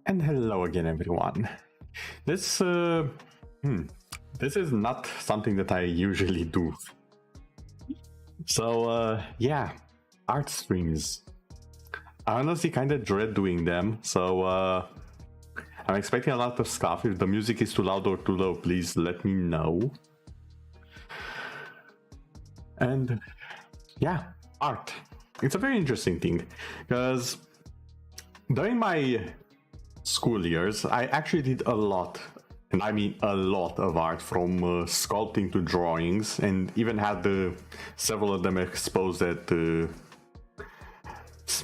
And hello again, everyone. This this is not something that I usually do. So yeah, art streams. I honestly kind of dread doing them. So I'm expecting a lot of stuff. If the music is too loud or too low, please let me know. And yeah, art. It's a very interesting thing because during my school years, I actually did a lot, and I mean a lot of art, from sculpting to drawings, and even had several of them exposed at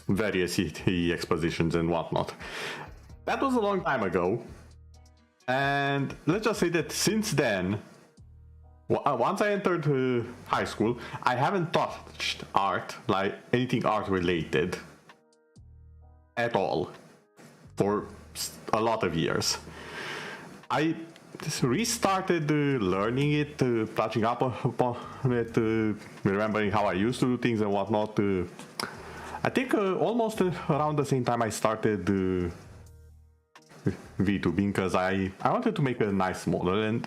various expositions and whatnot. That was a long time ago, and let's just say that since then, once I entered high school, I haven't touched art, like anything art related, at all, for a lot of years. I restarted learning it, touching up upon it, remembering how I used to do things and whatnot. I think almost around the same time I started VTubing, because I wanted to make a nice model, and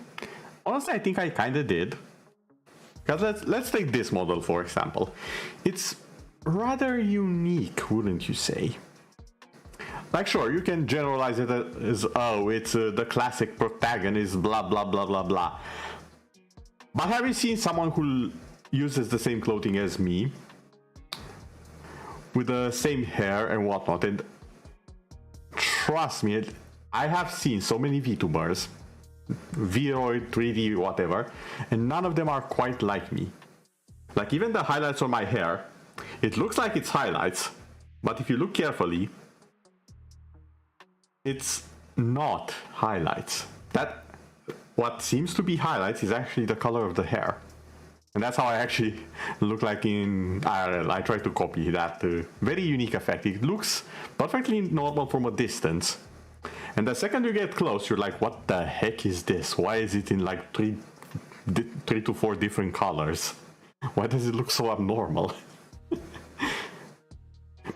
honestly I think I kind of did. Because let's take this model for example. It's rather unique, wouldn't you say? Like, sure, you can generalize it as, oh, it's the classic protagonist, blah, blah, blah, blah, blah. But have you seen someone who uses the same clothing as me, with the same hair and whatnot? And trust me, I have seen so many VTubers, Vroid, 3D, whatever, and none of them are quite like me. Like, even the highlights on my hair, it looks like it's highlights, but if you look carefully, it's not highlights. That what seems to be highlights is actually the color of the hair, and that's how I actually look like in IRL. I try to copy that very unique effect. It looks perfectly normal from a distance, and the second you get close, you're like, what the heck is this? Why is it in like three to four different colors? Why does it look so abnormal?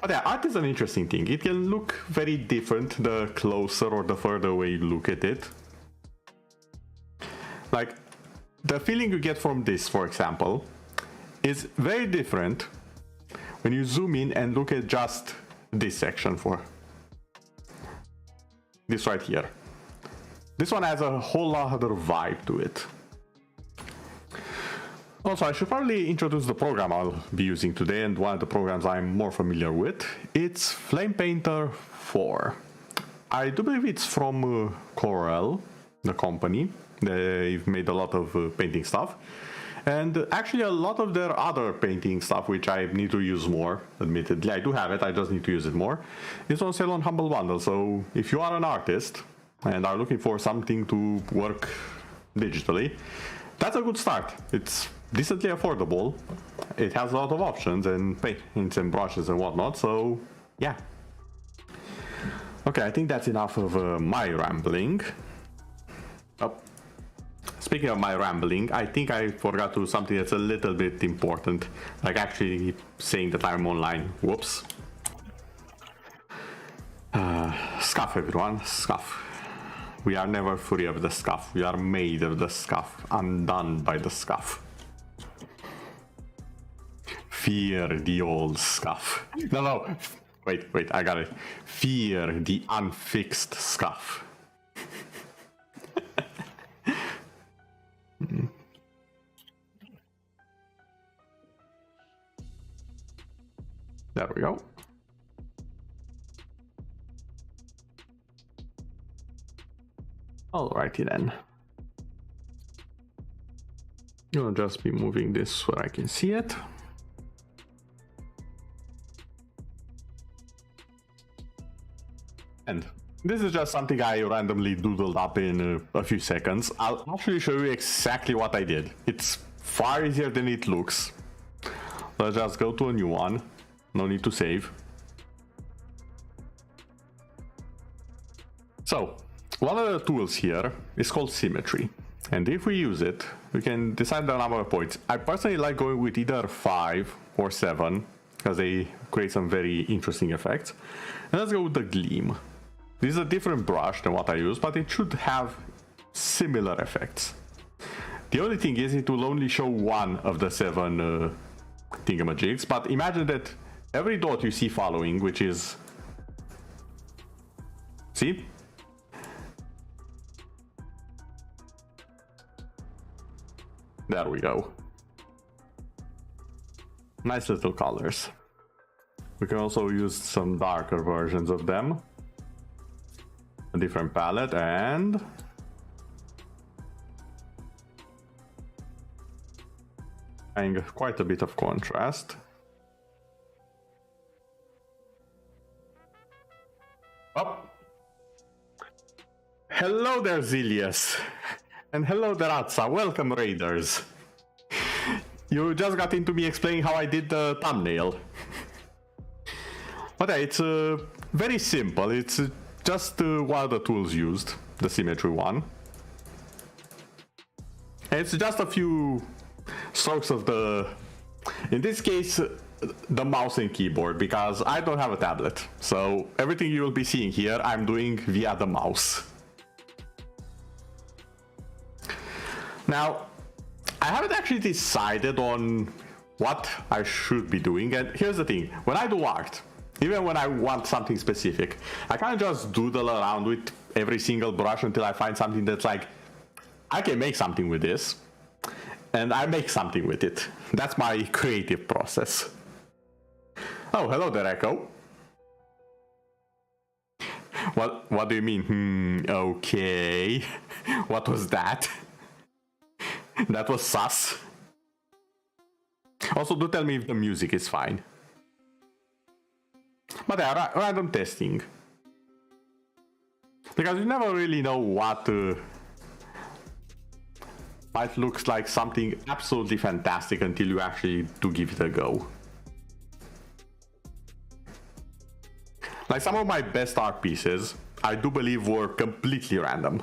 But yeah, art is an interesting thing. It can look very different the closer or the further away you look at it. Like, the feeling you get from this, for example, is very different when you zoom in and look at just this section for this right here. This one has a whole other vibe to it. Also, I should probably introduce the program I'll be using today, and one of the programs I'm more familiar with. It's Flame Painter 4. I do believe it's from Corel, the company. They've made a lot of painting stuff. And actually a lot of their other painting stuff, which I need to use more, admittedly. I do have it, I just need to use it more. It's on sale on Humble Bundle, so if you are an artist and are looking for something to work digitally, that's a good start. It's decently affordable. It has a lot of options and paints and brushes and whatnot, so yeah. Okay, I think that's enough of my rambling. Oh. Speaking of my rambling, I think I forgot to do something that's a little bit important, like actually saying that I'm online. Whoops. Scuff, everyone, scuff. We are never free of the scuff. We are made of the scuff, undone by the scuff. Fear the old scuff. No, wait, I got it. Fear the unfixed scuff. There we go. Alrighty then. I'll just be moving this where I can see it. And this is just something I randomly doodled up in a few seconds. I'll actually show you exactly what I did. It's far easier than it looks. Let's just go to a new one. No need to save. So, one of the tools here is called symmetry. And if we use it, we can decide the number of points. I personally like going with either 5 or 7, because they create some very interesting effects. And let's go with the gleam. This is a different brush than what I use, but it should have similar effects. The only thing is it will only show one of the 7 thingamajigs, but imagine that every dot you see following, which is... See? There we go. Nice little colors. We can also use some darker versions of them. A different palette and... adding quite a bit of contrast. Oh! Hello there, Zilius! And hello there, Atsa. Welcome, Raiders! You just got into me explaining how I did the thumbnail. But yeah, it's very simple. It's just one of the tools used, the symmetry one. And it's just a few strokes of the, in this case, the mouse and keyboard, because I don't have a tablet. So everything you will be seeing here, I'm doing via the mouse. Now, I haven't actually decided on what I should be doing, and here's the thing, when I do art, even when I want something specific, I can't just doodle around with every single brush until I find something that's like, I can make something with this, and I make something with it. That's my creative process. Oh, hello there, Echo. What do you mean? Okay. What was that? That was sus. Also, do tell me if the music is fine. But yeah, random testing. Because you never really know what might looks like something absolutely fantastic until you actually do give it a go. Like some of my best art pieces, I do believe were completely random.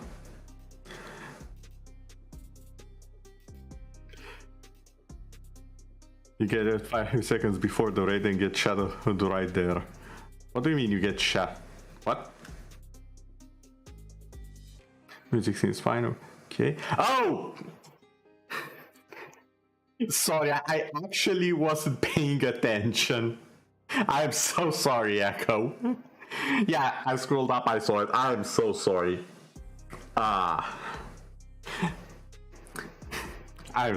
You get it 5 seconds before the raid and get shadowed right there. What do you mean you get shot? What? Music seems fine. Okay. Oh! Sorry, I actually wasn't paying attention. I'm so sorry, Echo. Yeah, I scrolled up, I saw it. I'm so sorry. I'm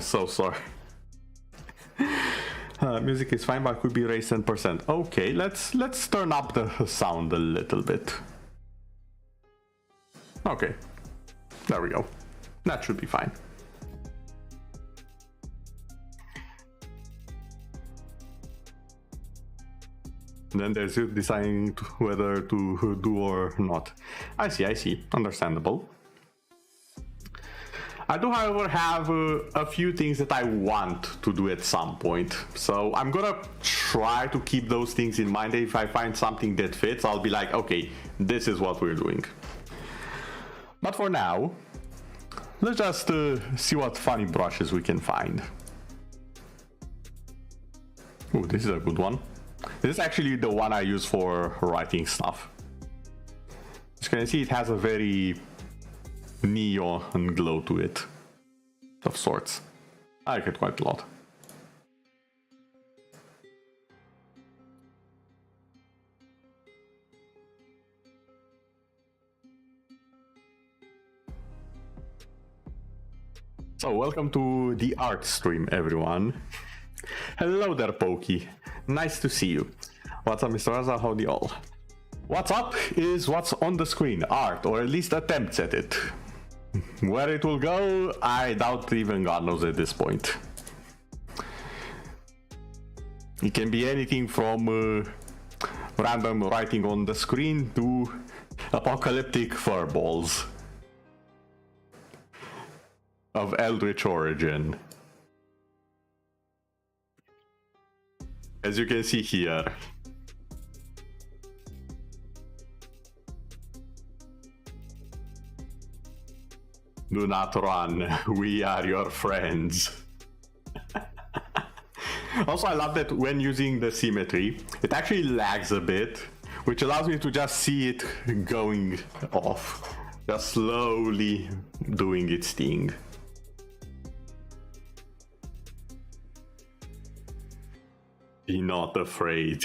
so sorry. Music is fine, but could be raised 10%. Okay, let's turn up the sound a little bit. Okay, there we go. That should be fine. Then there's you deciding whether to do or not. I see, understandable. I do, however, have a few things that I want to do at some point. So I'm gonna try to keep those things in mind. If I find something that fits, I'll be like, okay, this is what we're doing. But for now, let's just see what funny brushes we can find. Oh, this is a good one. This is actually the one I use for writing stuff. As you can see, it has a very neon glow to it, of sorts. I like it quite a lot. So welcome to the art stream, everyone. Hello there, Pokey. Nice to see you. What's up, Mr. Raza? Howdy all. What's up is what's on the screen, art, or at least attempts at it. Where it will go, I doubt even God knows at this point. It can be anything from random writing on the screen to apocalyptic furballs of eldritch origin. As you can see here. Do not run, we are your friends. Also, I love that when using the symmetry, it actually lags a bit which allows me to just see it going off, just slowly doing its thing. Be not afraid.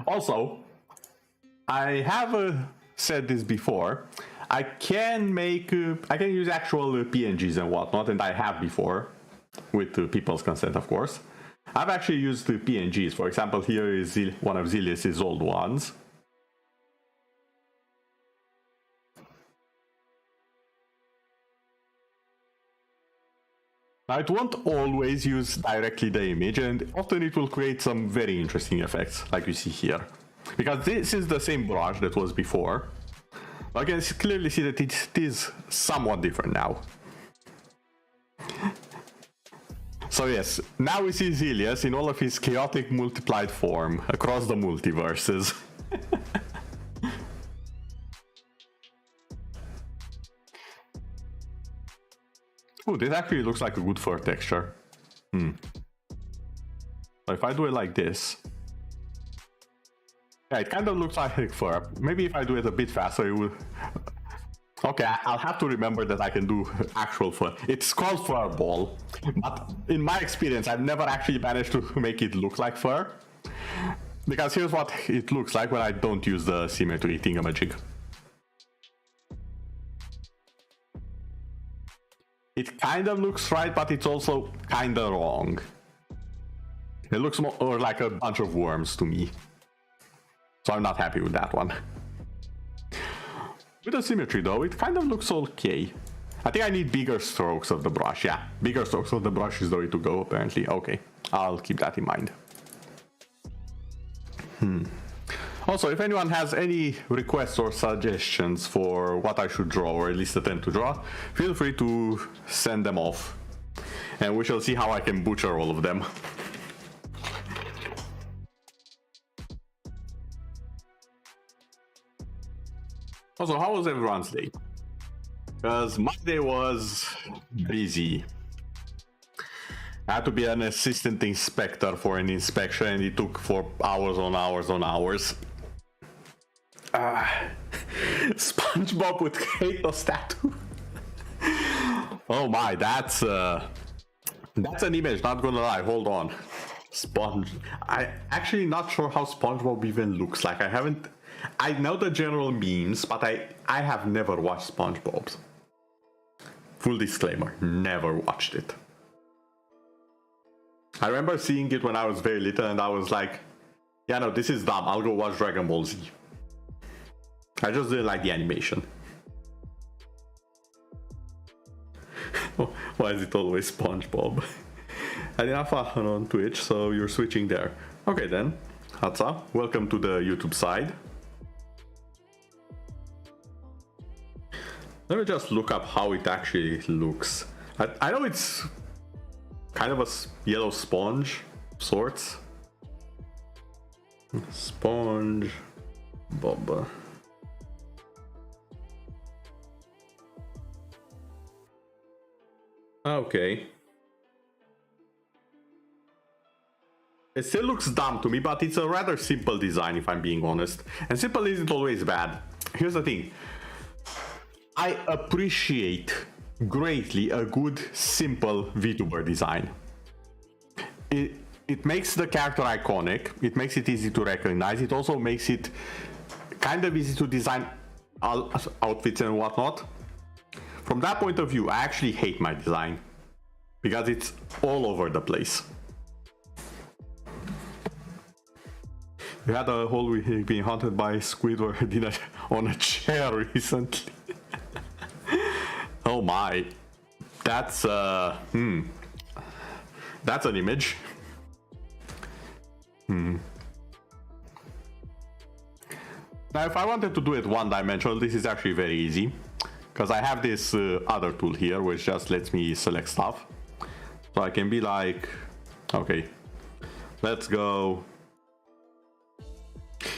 Also, I have said this before. I can use actual PNGs and whatnot, and I have before, with people's consent, of course. I've actually used the PNGs. For example, here is one of Zilius's old ones. Now, it won't always use directly the image, and often it will create some very interesting effects, like you see here. Because this is the same brush that was before. I can clearly see that it is somewhat different now. So yes, now we see Zilius in all of his chaotic multiplied form across the multiverses. Oh, this actually looks like a good fur texture. So if I do it like this... Yeah, it kind of looks like fur. Maybe if I do it a bit faster, it will... Okay, I'll have to remember that I can do actual fur. It's called fur ball, but in my experience, I've never actually managed to make it look like fur. Because here's what it looks like when I don't use the symmetry thingamajig. It kind of looks right, but it's also kind of wrong. It looks more like a bunch of worms to me. So I'm not happy with that one. With the symmetry though, it kind of looks okay. I think I need bigger strokes of the brush. Yeah, bigger strokes of the brush is the way to go apparently. Okay, I'll keep that in mind. Also, if anyone has any requests or suggestions for what I should draw, or at least attempt to draw, feel free to send them off. And we shall see how I can butcher all of them. Also, how was everyone's day? Because my day was busy. I had to be an assistant inspector for an inspection, and it took for hours on hours on hours. SpongeBob with Kratos tattoo. Oh my, that's an image, not gonna lie, hold on. I actually not sure how SpongeBob even looks like. I know the general memes, but I have never watched SpongeBob. Full disclaimer, never watched it. I remember seeing it when I was very little and I was like, yeah, no, this is dumb, I'll go watch Dragon Ball Z. I just didn't like the animation. Why is it always SpongeBob? Adinafa on Twitch, so you're switching there. Okay then, Hatsa, welcome to the YouTube side. Let me just look up how it actually looks. I know it's kind of a yellow sponge, sorts. Sponge Bob. Okay. It still looks dumb to me, but it's a rather simple design if I'm being honest. And simple isn't always bad. Here's the thing. I appreciate greatly a good, simple VTuber design. It makes the character iconic, it makes it easy to recognize, it also makes it kind of easy to design outfits and whatnot. From that point of view, I actually hate my design, because it's all over the place. We had a whole week being haunted by Squidward on a chair recently. Oh my, that's an image. Now if I wanted to do it one dimensional, this is actually very easy, because I have this other tool here which just lets me select stuff. So I can be like, okay, let's go.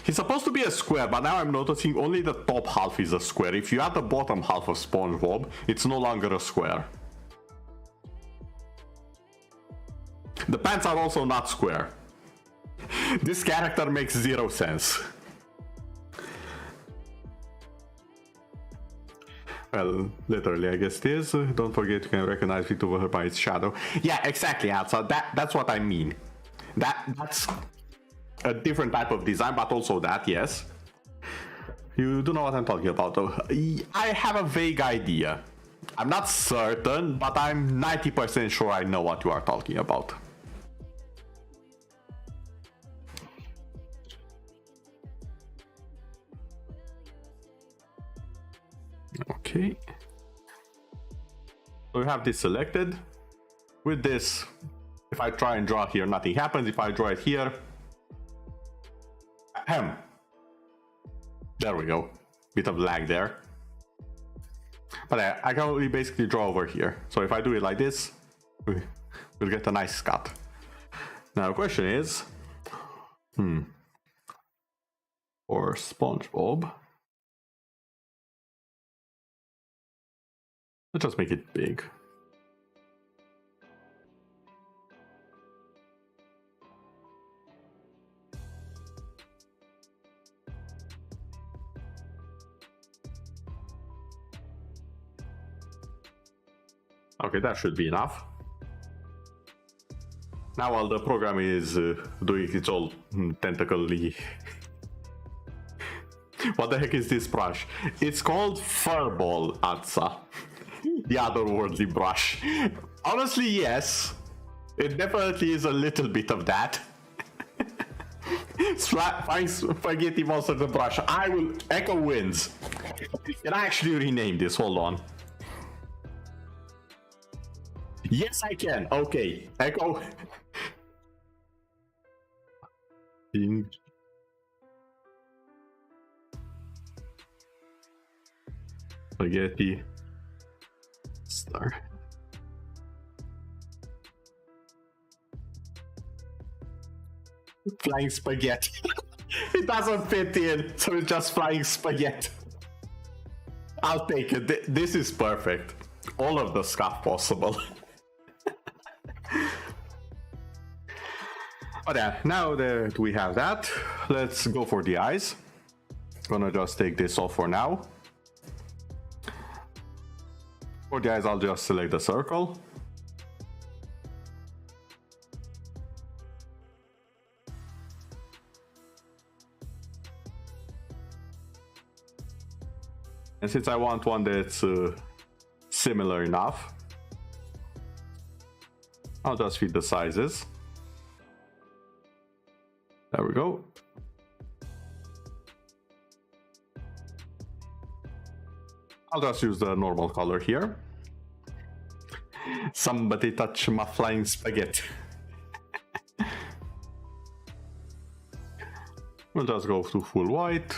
He's supposed to be a square, but now I'm noticing only the top half is a square. If you add the bottom half of SpongeBob, it's no longer a square. The pants are also not square. This character makes zero sense. Well, literally, I guess it is. Don't forget you can recognize it over by its shadow. Yeah, exactly, Alsa. That's what I mean. That's a different type of design, but also that, yes. You do know what I'm talking about, though. I have a vague idea. I'm not certain, but I'm 90% sure I know what you are talking about. Okay. So we have this selected. With this, if I try and draw here, nothing happens. If I draw it here, ahem. There we go. Bit of lag there. But I can only basically draw over here. So if I do it like this, we'll get a nice cut. Now the question is, for SpongeBob, let's just make it big. Okay, that should be enough. Now while the program is doing its all tentacly... What the heck is this brush? It's called Furball, Atsa. The otherworldly brush. Honestly, yes. It definitely is a little bit of that. Flying spaghetti monster the brush. I will... Echo wins. Can I actually rename this? Hold on. Yes, I can. Okay. Echo. Spaghetti star. Flying spaghetti. It doesn't fit in, so it's just flying spaghetti. I'll take it. This is perfect. All of the stuff possible. But yeah, now that we have that, let's go for the eyes. Gonna just take this off for now. For the eyes, I'll just select the circle. And since I want one that's similar enough, I'll just feed the sizes. There we go. I'll just use the normal color here. Somebody touch my flying spaghetti. We'll just go to full white.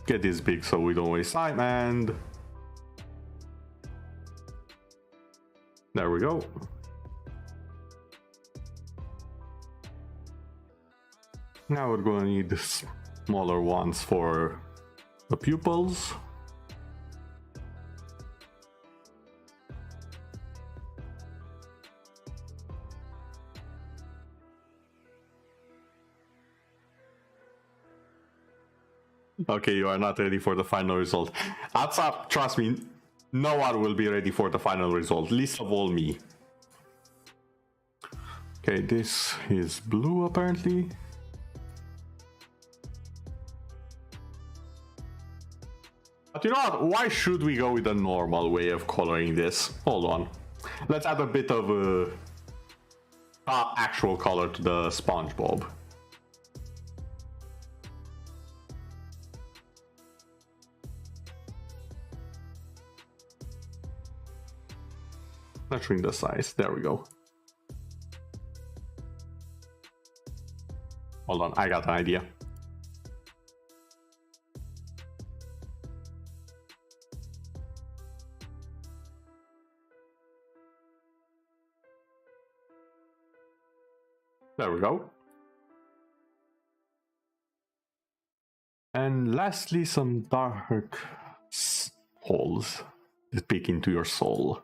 Get this big so we don't waste time, and there we go. Now we're going to need smaller ones for the pupils. Okay, you are not ready for the final result. WhatsApp, trust me, no one will be ready for the final result, least of all me. Okay, this is blue apparently. But you know what? Why should we go with the normal way of coloring this? Hold on. Let's add a bit of actual color to the SpongeBob. Let's shrink the size. There we go. Hold on, I got an idea. There we go. And lastly, some dark holes that peek into your soul.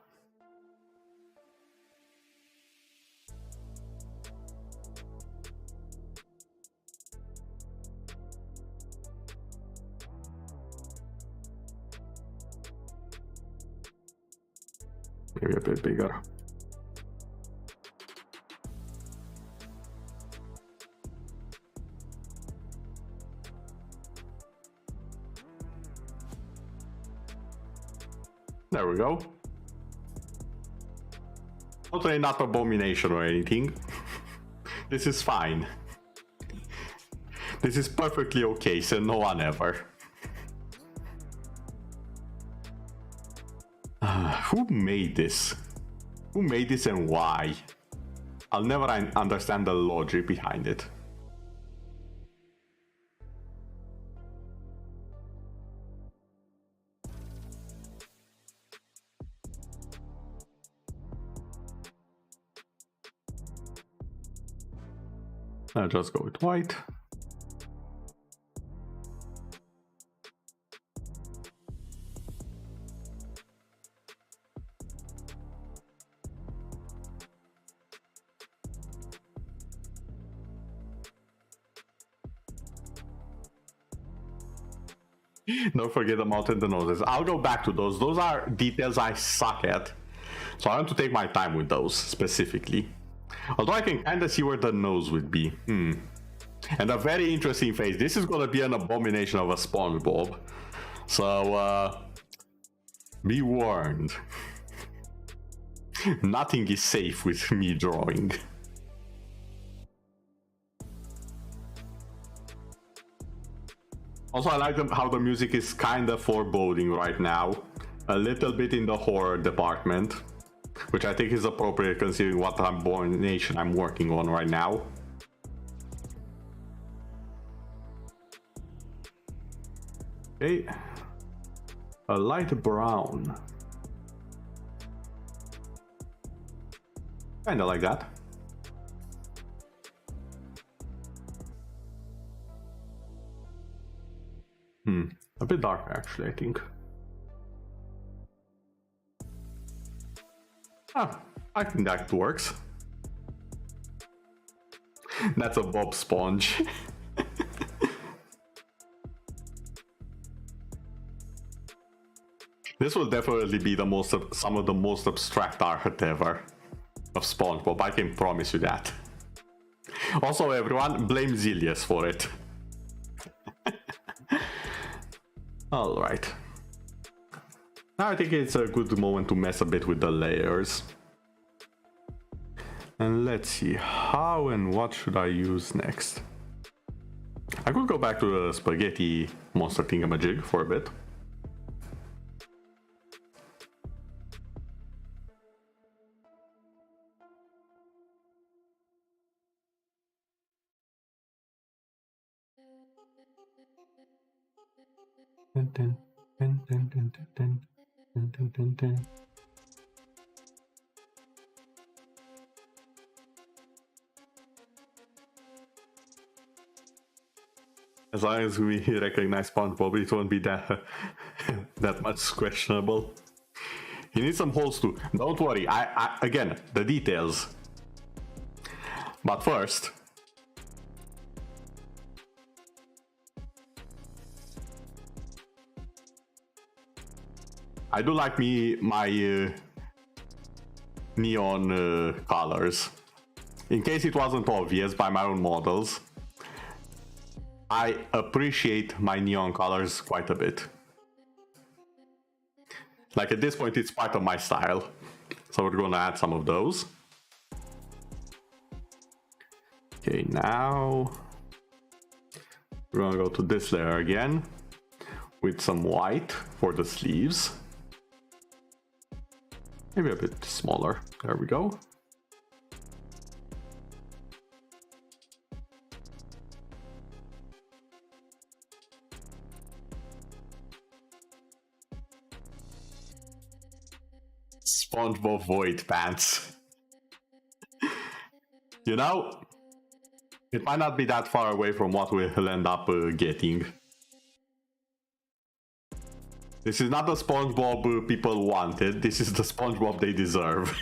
Maybe a bit bigger. There we go. Totally not abomination or anything. This is fine. This is perfectly okay, so no one ever. Who made this? Who made this and why? I'll never understand the logic behind it. I'll just go with white. Don't forget the mouth and the noses. I'll go back to those. Those are details I suck at. So I want to take my time with those specifically. Although I can kind of see where the nose would be. And a very interesting face. This is going to be an abomination of a SpongeBob. So, be warned. Nothing is safe with me drawing. Also, I like how the music is kind of foreboding right now. A little bit in the horror department. Which I think is appropriate considering what abomination I'm working on right now. Okay. A light brown. Kinda like that. A bit darker actually, I think. I think that works. That's a Bob Sponge. This will definitely be some of the most abstract art ever of SpongeBob, I can promise you that. Also everyone, blame Zilius for it. Alright. Now I think it's a good moment to mess a bit with the layers. And let's see, how and what should I use next? I could go back to the spaghetti monster thingamajig for a bit. As long as we recognize SpongeBob, it won't be that that much questionable. He needs some holes too. Don't worry. I again, the details. But first, I do like my neon colors. In case it wasn't obvious by my own models, I appreciate my neon colors quite a bit. Like at this point, it's part of my style. So we're gonna add some of those. Okay, now we're gonna go to this layer again with some white for the sleeves. Maybe a bit smaller. There we go. SpongeBob Void Pants. You know, it might not be that far away from what we'll end up getting. This is not the SpongeBob people wanted, this is the SpongeBob they deserve.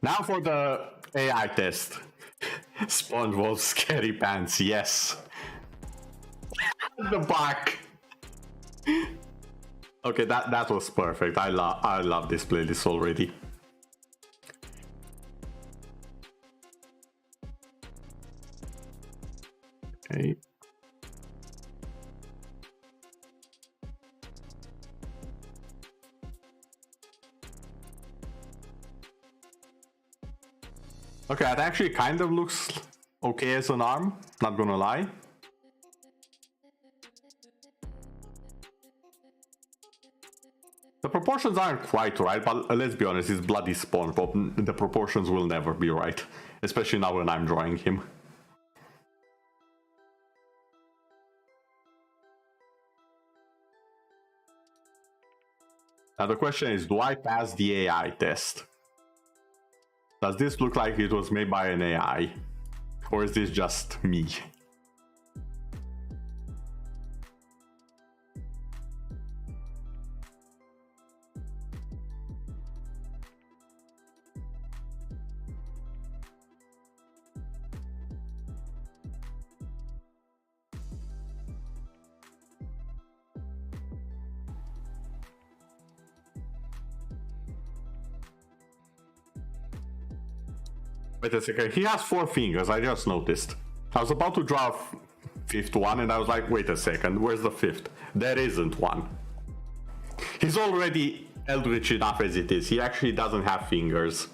Now for the AI test. SpongeBob Scary Pants, yes. The back. Okay, that was perfect. I love this playlist already. Okay. Okay, that actually kind of looks okay as an arm, not gonna lie. The proportions aren't quite right, but let's be honest, it's bloody SpongeBob. The proportions will never be right, especially now when I'm drawing him. Now the question is, do I pass the AI test? Does this look like it was made by an AI? Or is this just me? Wait a second, he has 4 fingers, I just noticed. I was about to draw a fifth one and I was like, wait a second, where's the fifth? There isn't one. He's already eldritch enough as it is. He actually doesn't have fingers.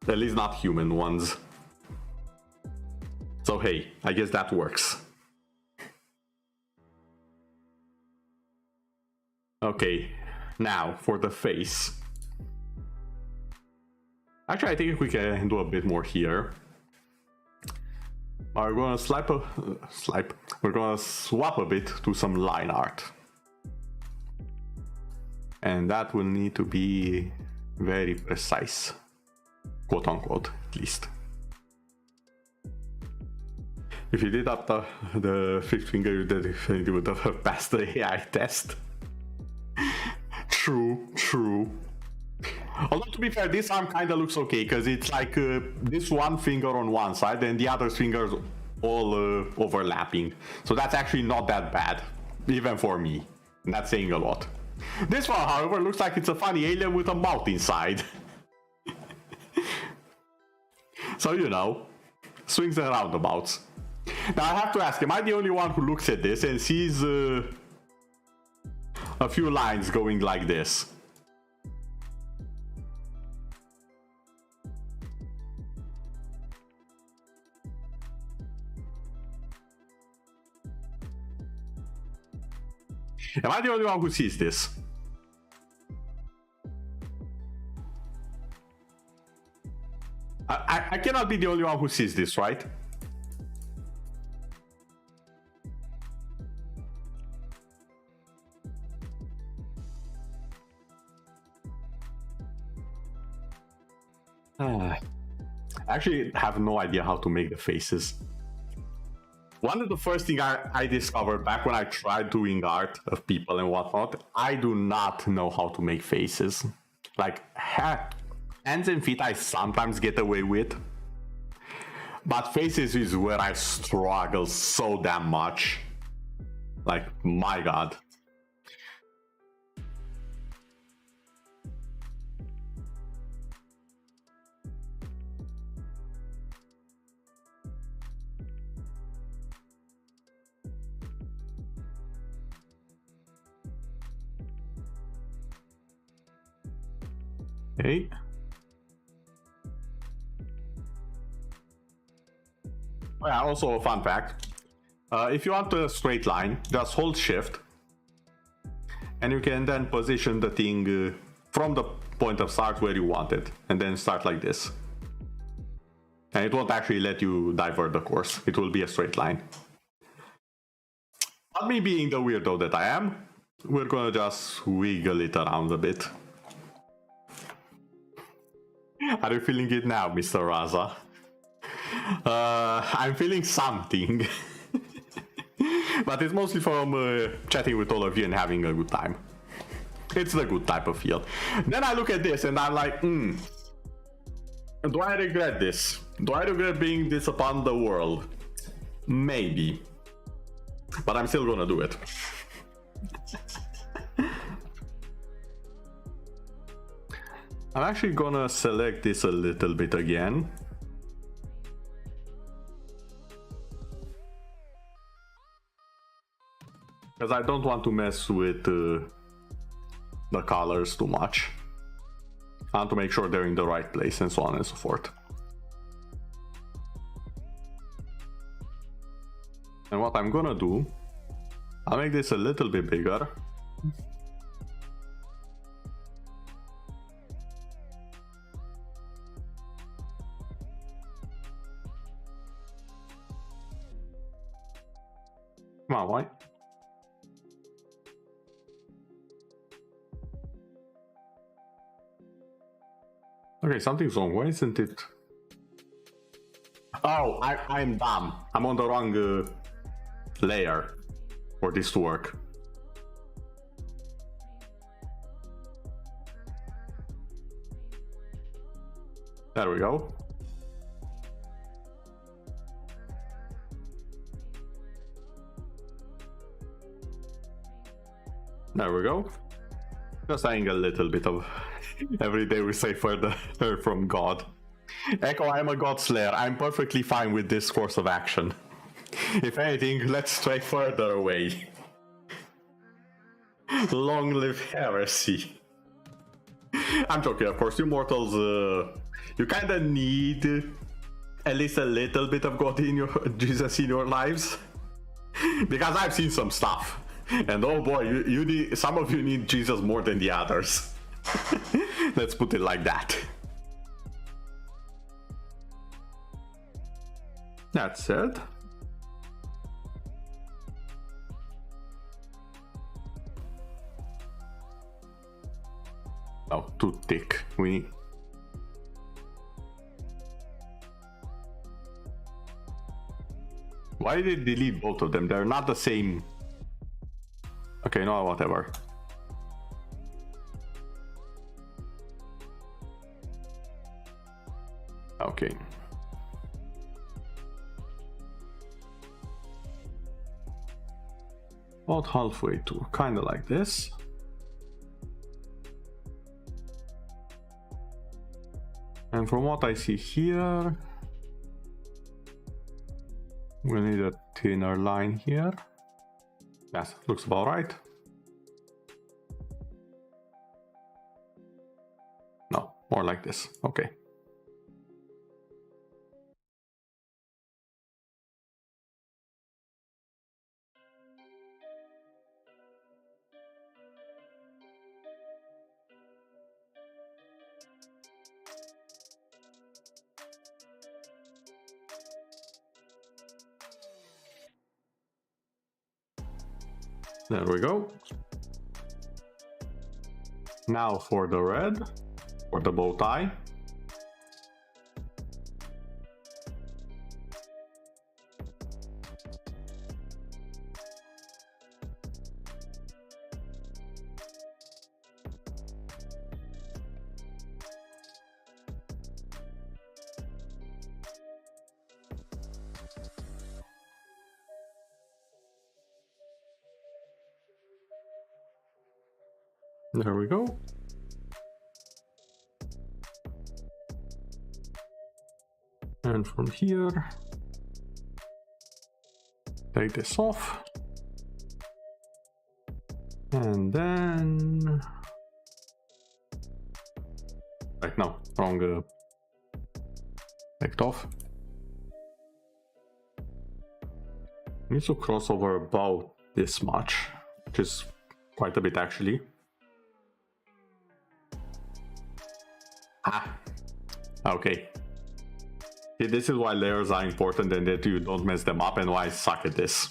At least not human ones. So hey, I guess that works. Okay, now for the face. Actually, I think we can do a bit more here. We're gonna we're gonna swap a bit to some line art. And that will need to be very precise. Quote unquote, at least. If you did up the fifth finger, you would have passed the AI test. True. Although to be fair, this arm kind of looks okay because it's like this one finger on one side and the other fingers all overlapping. So that's actually not that bad, even for me. And that's saying a lot. This one, however, looks like it's a funny alien with a mouth inside. So, you know, swings and roundabouts. Now I have to ask, am I the only one who looks at this and sees a few lines going like this? Am I the only one who sees this? I cannot be the only one who sees this, right? I actually have no idea how to make the faces. One of the first things I discovered back when I tried doing art of people and whatnot, I do not know how to make faces. Like, hands and feet I sometimes get away with. But faces is where I struggle so damn much. Like, my god. Okay. Oh yeah, also a fun fact. If you want a straight line, just hold shift. And you can then position the thing from the point of start where you want it. And then start like this. And it won't actually let you divert the course. It will be a straight line. But me being the weirdo that I am, we're gonna just wiggle it around a bit. Are you feeling it now, Mr. Raza? I'm feeling something. But it's mostly from chatting with all of you and having a good time. It's the good type of feel. Then I look at this and I'm like, Do I regret this? Do I regret being this upon the world? Maybe. But I'm still gonna do it. I'm actually gonna select this a little bit again. Because I don't want to mess with the colors too much. I want to make sure they're in the right place and so on and so forth. And what I'm gonna do, I'll make this a little bit bigger. Come on, why? Okay, something's wrong. Why isn't it? Oh, I'm dumb. I'm on the wrong layer for this to work. There we go. There we go. Just saying a little bit of every day we say further from God. Echo, I'm a God Slayer. I'm perfectly fine with this course of action. If anything, let's stray further away. Long live heresy. I'm joking, of course. You mortals, you kind of need at least a little bit of God in your Jesus in your lives, because I've seen some stuff. And oh boy, you need, some of you need Jesus more than the others. Let's put it like that. That said, oh, too thick. We need. Why did they delete both of them? They're not the same. Okay, no, whatever. Okay. About halfway to, kind of like this. And from what I see here, we need a thinner line here. Yes, looks about right. No, more like this. Okay. There we go. Now for the red, for the bow tie. There we go. And from here, take this off. And then... Right, no, wrong. Take it off. Needs to cross over about this much, which is quite a bit actually. Ah, okay. See, this is why layers are important and that you don't mess them up, and why I suck at this.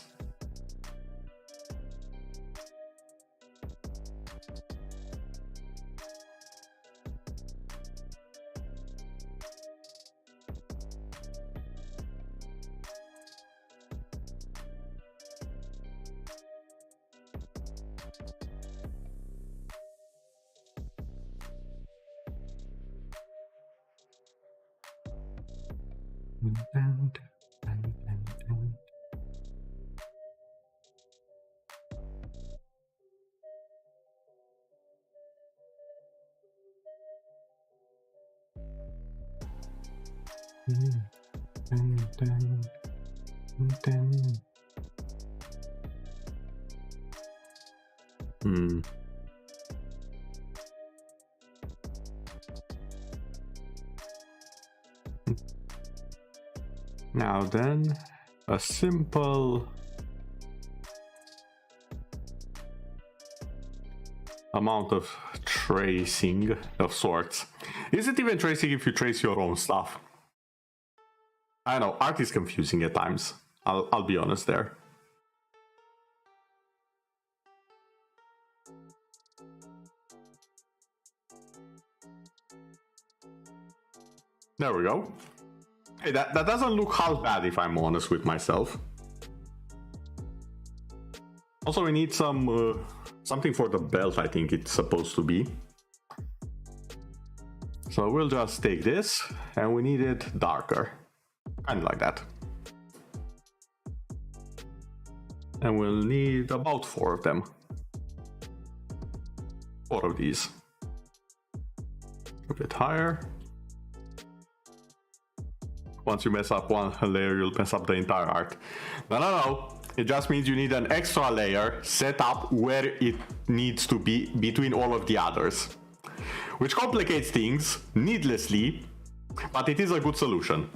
Now then, a simple amount of tracing of sorts. Is it even tracing if you trace your own stuff? I know, art is confusing at times. I'll be honest there. There we go. Hey, that doesn't look half bad if I'm honest with myself. Also, we need some something for the belt, I think it's supposed to be. So we'll just take this, and we need it darker. Kind of like that. And we'll need about 4 of them. 4 of these. A bit higher. Once you mess up one layer, you'll mess up the entire art. No. It just means you need an extra layer set up where it needs to be between all of the others. Which complicates things needlessly, but it is a good solution.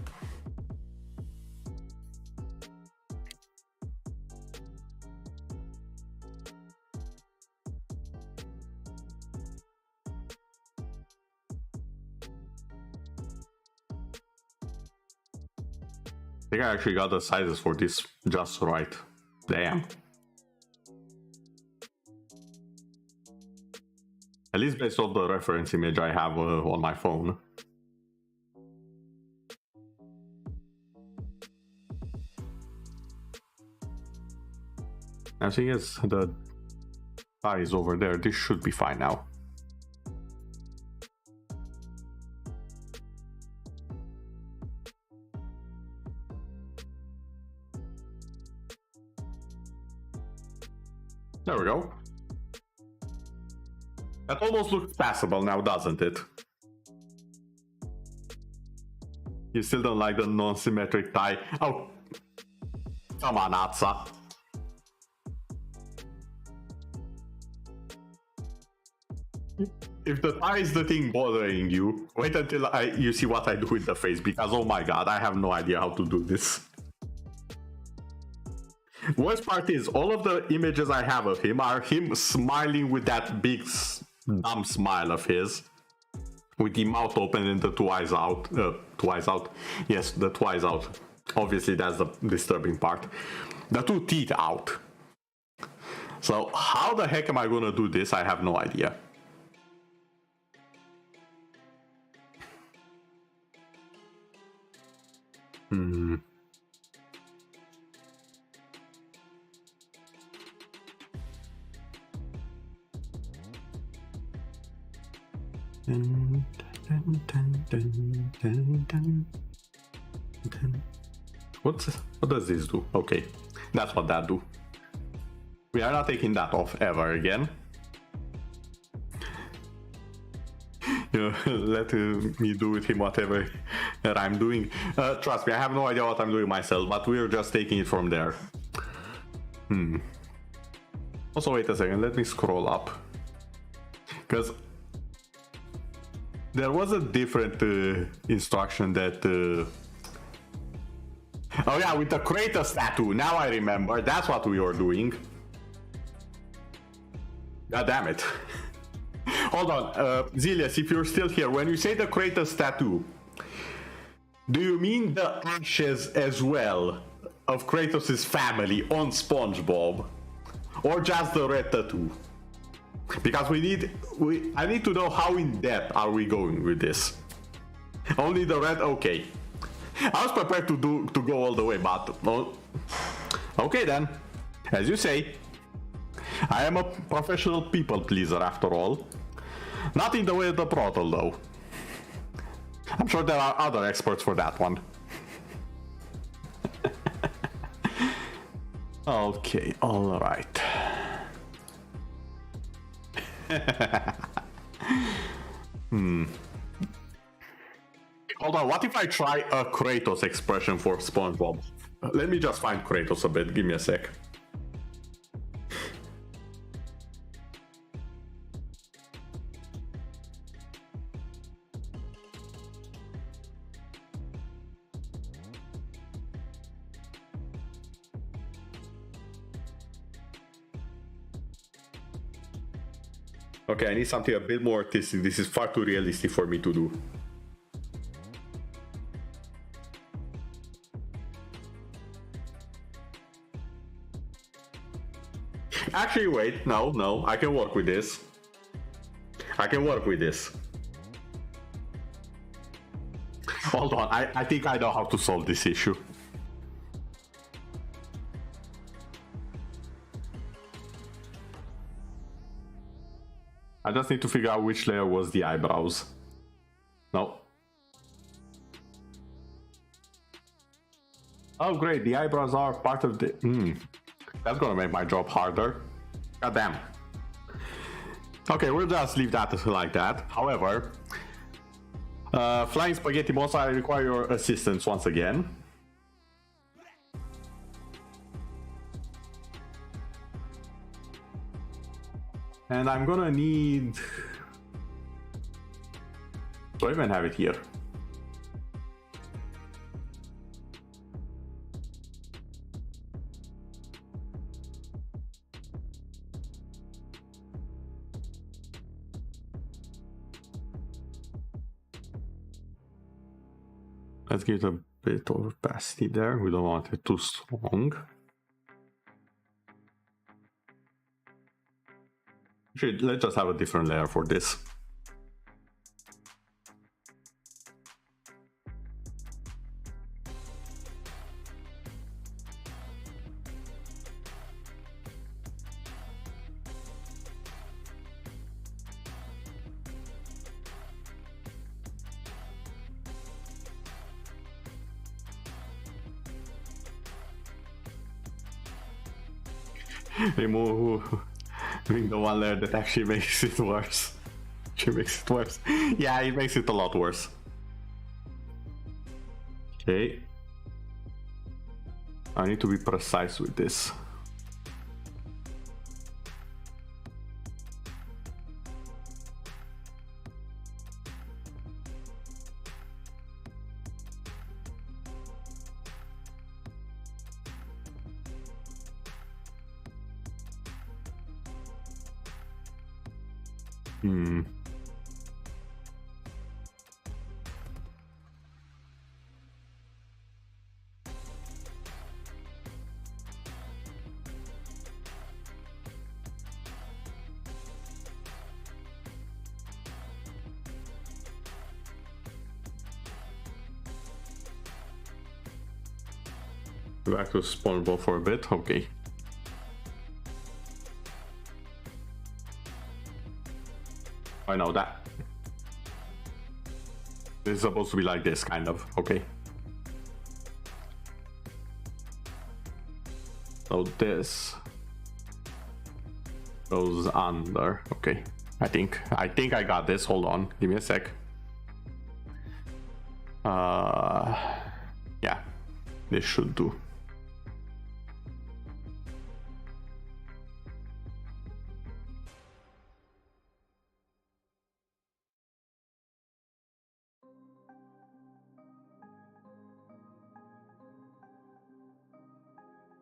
I think I actually got the sizes for this just right. Damn. At least based off the reference image I have on my phone. I think as the size over there, this should be fine now. There we go. That almost looks passable now, doesn't it? You still don't like the non-symmetric tie? Oh, come on, Atsa. If the tie is the thing bothering you, wait until you see what I do with the face, because oh my god, I have no idea how to do this. Worst part is, all of the images I have of him are him smiling with that big dumb smile of his. With the mouth open and the 2 eyes out. 2 eyes out. Yes, the 2 eyes out. Obviously, that's the disturbing part. The 2 teeth out. So, how the heck am I gonna do this? I have no idea. What does this do? Okay, that's what that do. We are not taking that off ever again. You know, let me do with him whatever that I'm doing. Trust me, I have no idea what I'm doing myself, but we're just taking it from there. Also, wait a second, let me scroll up. Because there was a different instruction that... Oh yeah, with the Kratos tattoo, now I remember, that's what we were doing. God damn it. Hold on, Zilius, if you're still here, when you say the Kratos tattoo, do you mean the ashes as well of Kratos' family on SpongeBob? Or just the red tattoo? Because I need to know how in depth are we going with this. Only the red, okay. I was prepared to go all the way, but okay then. As you say, I am a professional people pleaser after all. Not in the way of the Protel though. I'm sure there are other experts for that one. Okay, all right. Hold on, what if I try a Kratos expression for SpongeBob? Let me just find Kratos a bit, give me a sec. Okay, I need something a bit more artistic. This is far too realistic for me to do. Actually, wait, no, I can work with this. I can work with this. Hold on, I think I know how to solve this issue. I just need to figure out which layer was the eyebrows. No. Oh great, the eyebrows are part of the... That's gonna make my job harder. God damn. Okay, we'll just leave that like that. However, Flying Spaghetti Boss, I require your assistance once again. And I'm gonna need... Do I even have it here? Let's give it a bit of opacity there. We don't want it too strong. Let's just have a different layer for this. Doing the one layer that actually makes it worse. Yeah, it makes it a lot worse. Okay. I need to be precise with this. Back to SpongeBob for a bit, okay. I know that. This is supposed to be like this, kind of, okay. So this goes under, okay. I think I got this, hold on, give me a sec. Yeah, this should do.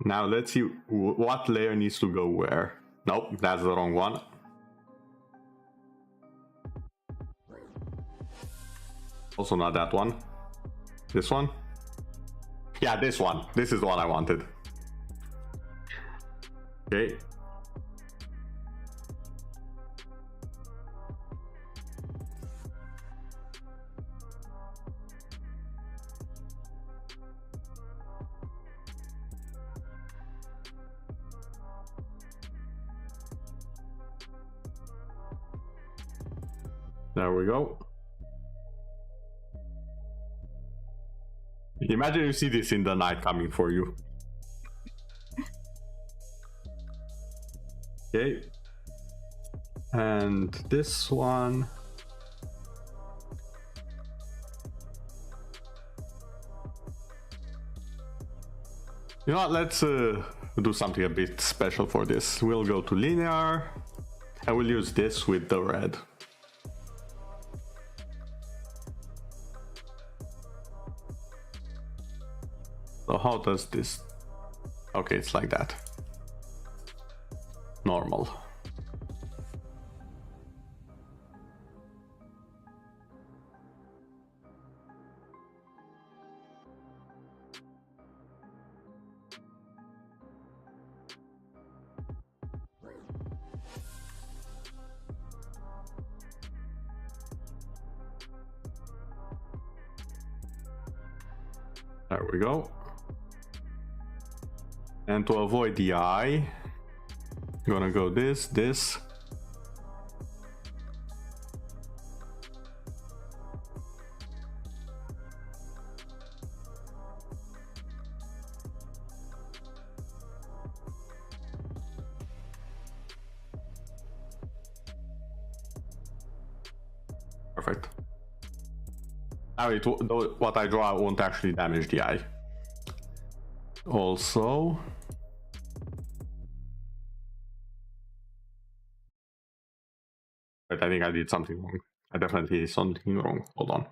Now let's see what layer needs to go where. Nope, that's the wrong one. Also not that one. This one? Yeah, this one. This is the one I wanted. Okay. There we go. Imagine you see this in the night coming for you. Okay. And this one. You know what, let's do something a bit special for this. We'll go to linear and we'll use this with the red. So how does this? Okay, it's like that. Normal. There we go. And to avoid the eye, I'm gonna go this. Perfect. Now what I draw won't actually damage the eye. Also, but I think I did something wrong. I definitely did something wrong. Hold on.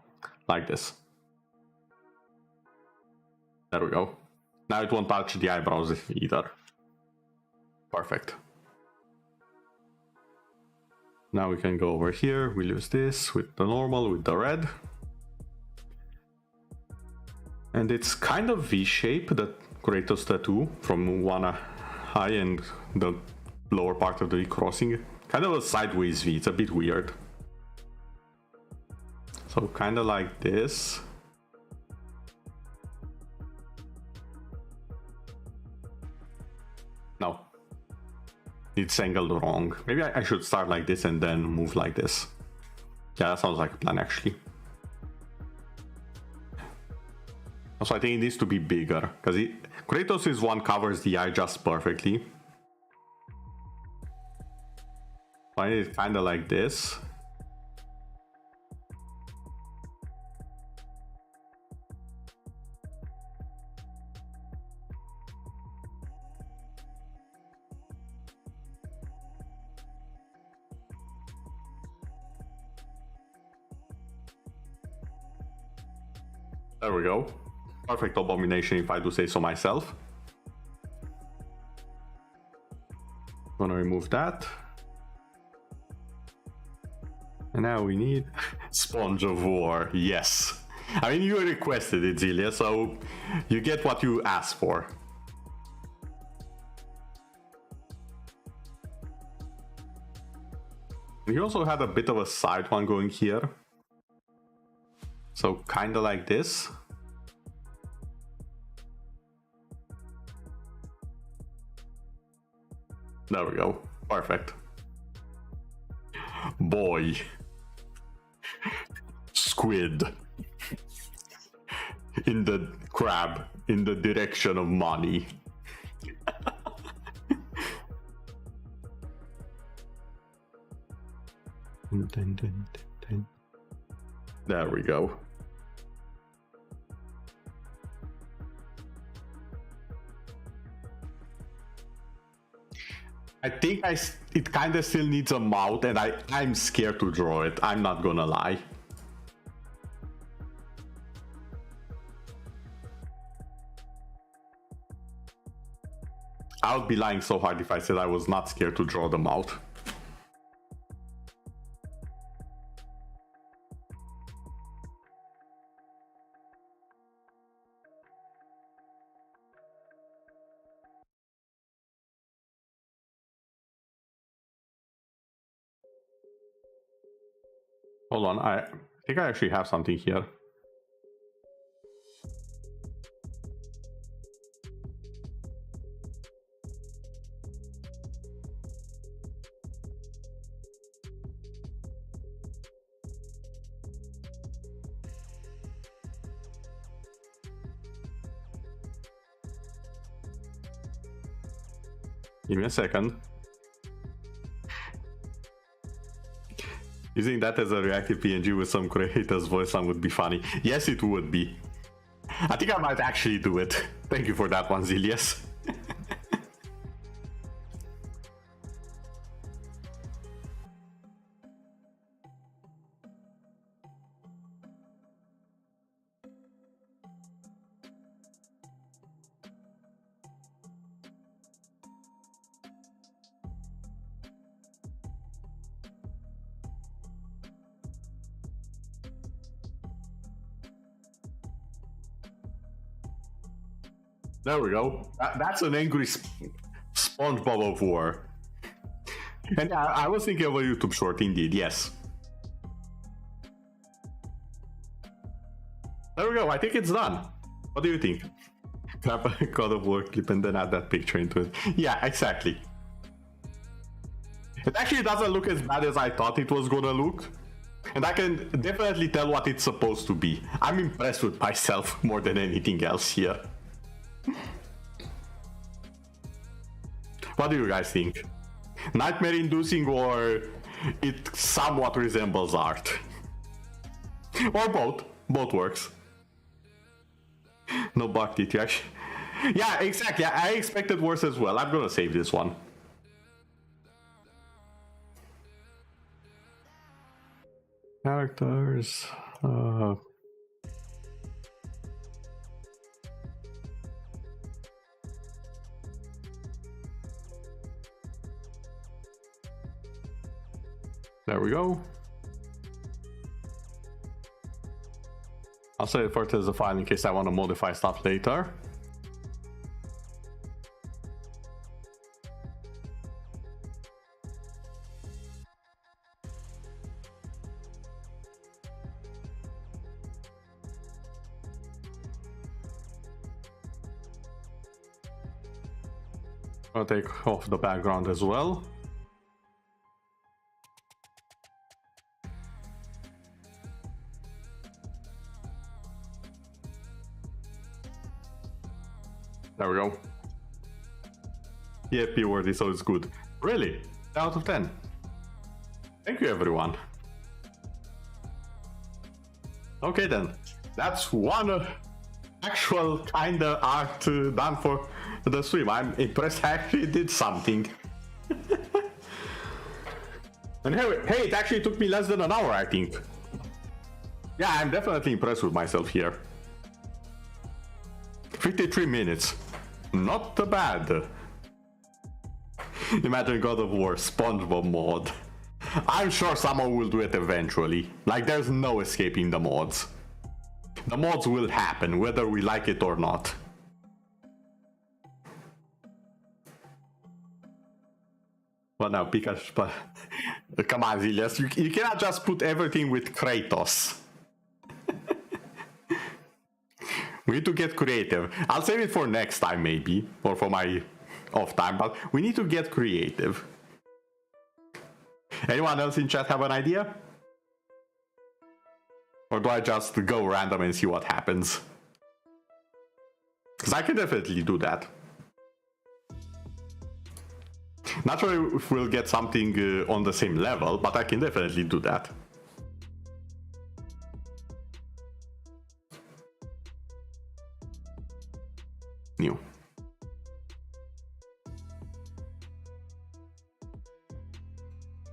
Like this. There we go. Now it won't touch the eyebrows either. Perfect. Now we can go over here. We'll use this with the normal, with the red. And it's kind of V-shape, the Kratos tattoo, from one eye and the lower part of the V crossing. Kind of a sideways V, it's a bit weird. So kind of like this. No. It's angled wrong. Maybe I should start like this and then move like this. Yeah, that sounds like a plan actually. Also, I think it needs to be bigger, because Kratos' one covers the eye just perfectly. I need it kind of like this. There we go. Perfect abomination, if I do say so myself. Gonna remove that. And now we need Sponge of War. Yes. I mean, you requested it, Zilia, so you get what you asked for. You also had a bit of a side one going here. So kind of like this. There we go. Perfect. Boy. Squid. In the crab. In the direction of money. There we go. I think it kind of still needs a mouth, and I'm scared to draw it. I'm not gonna lie. I would be lying so hard if I said I was not scared to draw the mouth. Hold on, I think I actually have something here. Give me a second. Using that as a reactive PNG with some creator's voice line would be funny. Yes, it would be. I think I might actually do it. Thank you for that one, Zilius. There we go. That's an angry SpongeBob of war. And I was thinking of a YouTube short, indeed, yes. There we go, I think it's done. What do you think? Grab a God of War clip and then add that picture into it. Yeah, exactly. It actually doesn't look as bad as I thought it was gonna look. And I can definitely tell what it's supposed to be. I'm impressed with myself more than anything else here. What do you guys think? Nightmare inducing, or it somewhat resembles art? Or both. Both works. No bug did you actually? Yeah, exactly. I expected worse as well. I'm gonna save this one. Characters. There we go. I'll save it first as a file in case I want to modify stuff later. I'll take off the background as well. There we go. EFP worthy, so it's good. Really? 10 out of 10. Thank you, everyone. Okay then, that's one actual kinda art done for the stream. I'm impressed I actually did something. And hey, it actually took me less than an hour, I think. Yeah, I'm definitely impressed with myself here. 53 minutes. Not bad. Imagine God of War SpongeBob mod. I'm sure someone will do it eventually. Like, there's no escaping the mods. The mods will happen, whether we like it or not. Well, now, Pikachu, but come on, Zilius, you cannot just put everything with Kratos. We need to get creative. I'll save it for next time, maybe, or for my off time, but we need to get creative. Anyone else in chat have an idea? Or do I just go random and see what happens? Because I can definitely do that. Not sure if we'll get something on the same level, but I can definitely do that. New.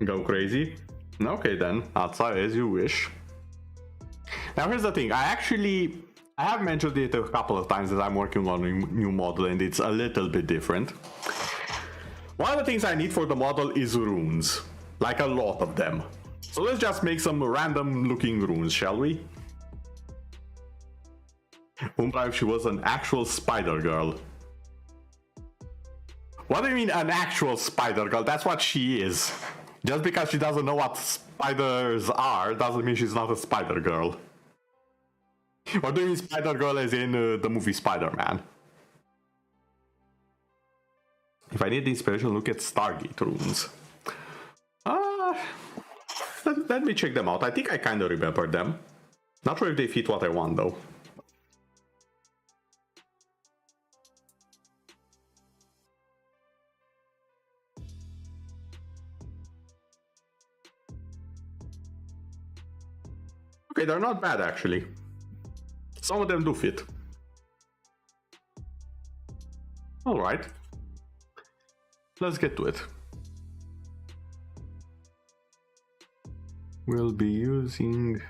Go crazy? Okay then, outside as you wish. Now here's the thing, I have mentioned it a couple of times that I'm working on a new model and it's a little bit different. One of the things I need for the model is runes, like a lot of them. So let's just make some random looking runes, shall we? Umbra, if she was an actual spider girl. What do you mean an actual spider girl? That's what she is. Just because she doesn't know what spiders are doesn't mean she's not a spider girl. Or do you mean spider girl as in the movie Spider-Man? If I need inspiration, look at Stargate runes. Let me check them out. I think I kind of remember them. Not sure if they fit what I want though. Okay, they're not bad actually. Some of them do fit. Alright. Let's get to it. We'll be using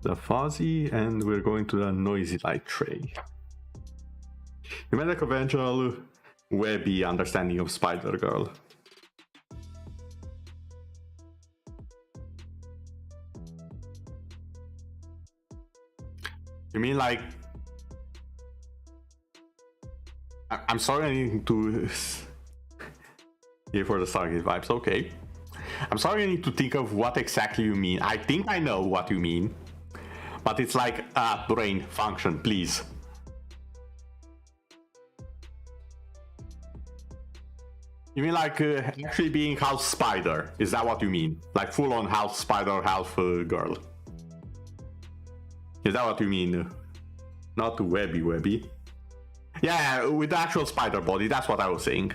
the fuzzy and we're going to the noisy light tray. You made a conventional webby understanding of Spider-Girl. You mean like... I'm sorry, I need to... Here for the Stargate vibes, okay. I'm sorry, I need to think of what exactly you mean. I think I know what you mean. But it's like, brain function, please. You mean like actually being half spider? Is that what you mean? Like full on half spider, half girl? Is that what you mean? Not webby. Yeah, with the actual spider body, that's what I was saying.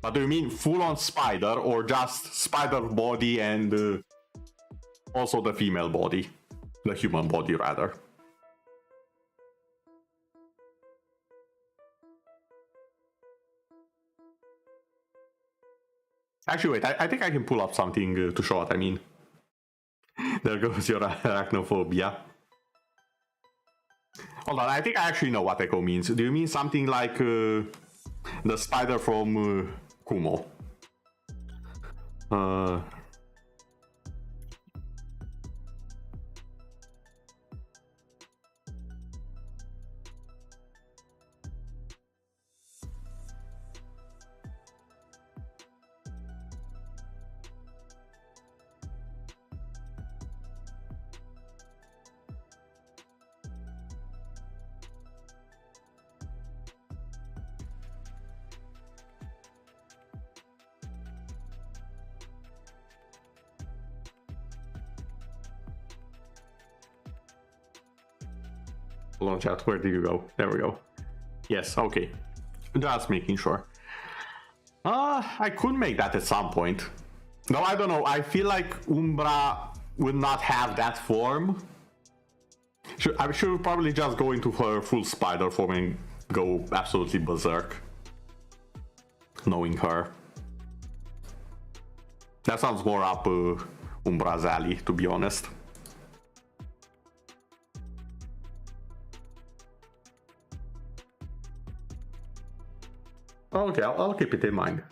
But do you mean full on spider or just spider body and also the female body? The human body, rather. Actually, wait, I think I can pull up something to show what I mean. There goes your arachnophobia. Hold on, I think I actually know what echo means. Do you mean something like the spider from Kumo? Hold on, chat, where did you go? There we go. Yes, okay. Just making sure. I could make that at some point. No, I don't know. I feel like Umbra would not have that form. I should probably just go into her full spider form and go absolutely berserk. Knowing her. That sounds more up Umbra's alley, to be honest. Okay, I'll keep it in mind.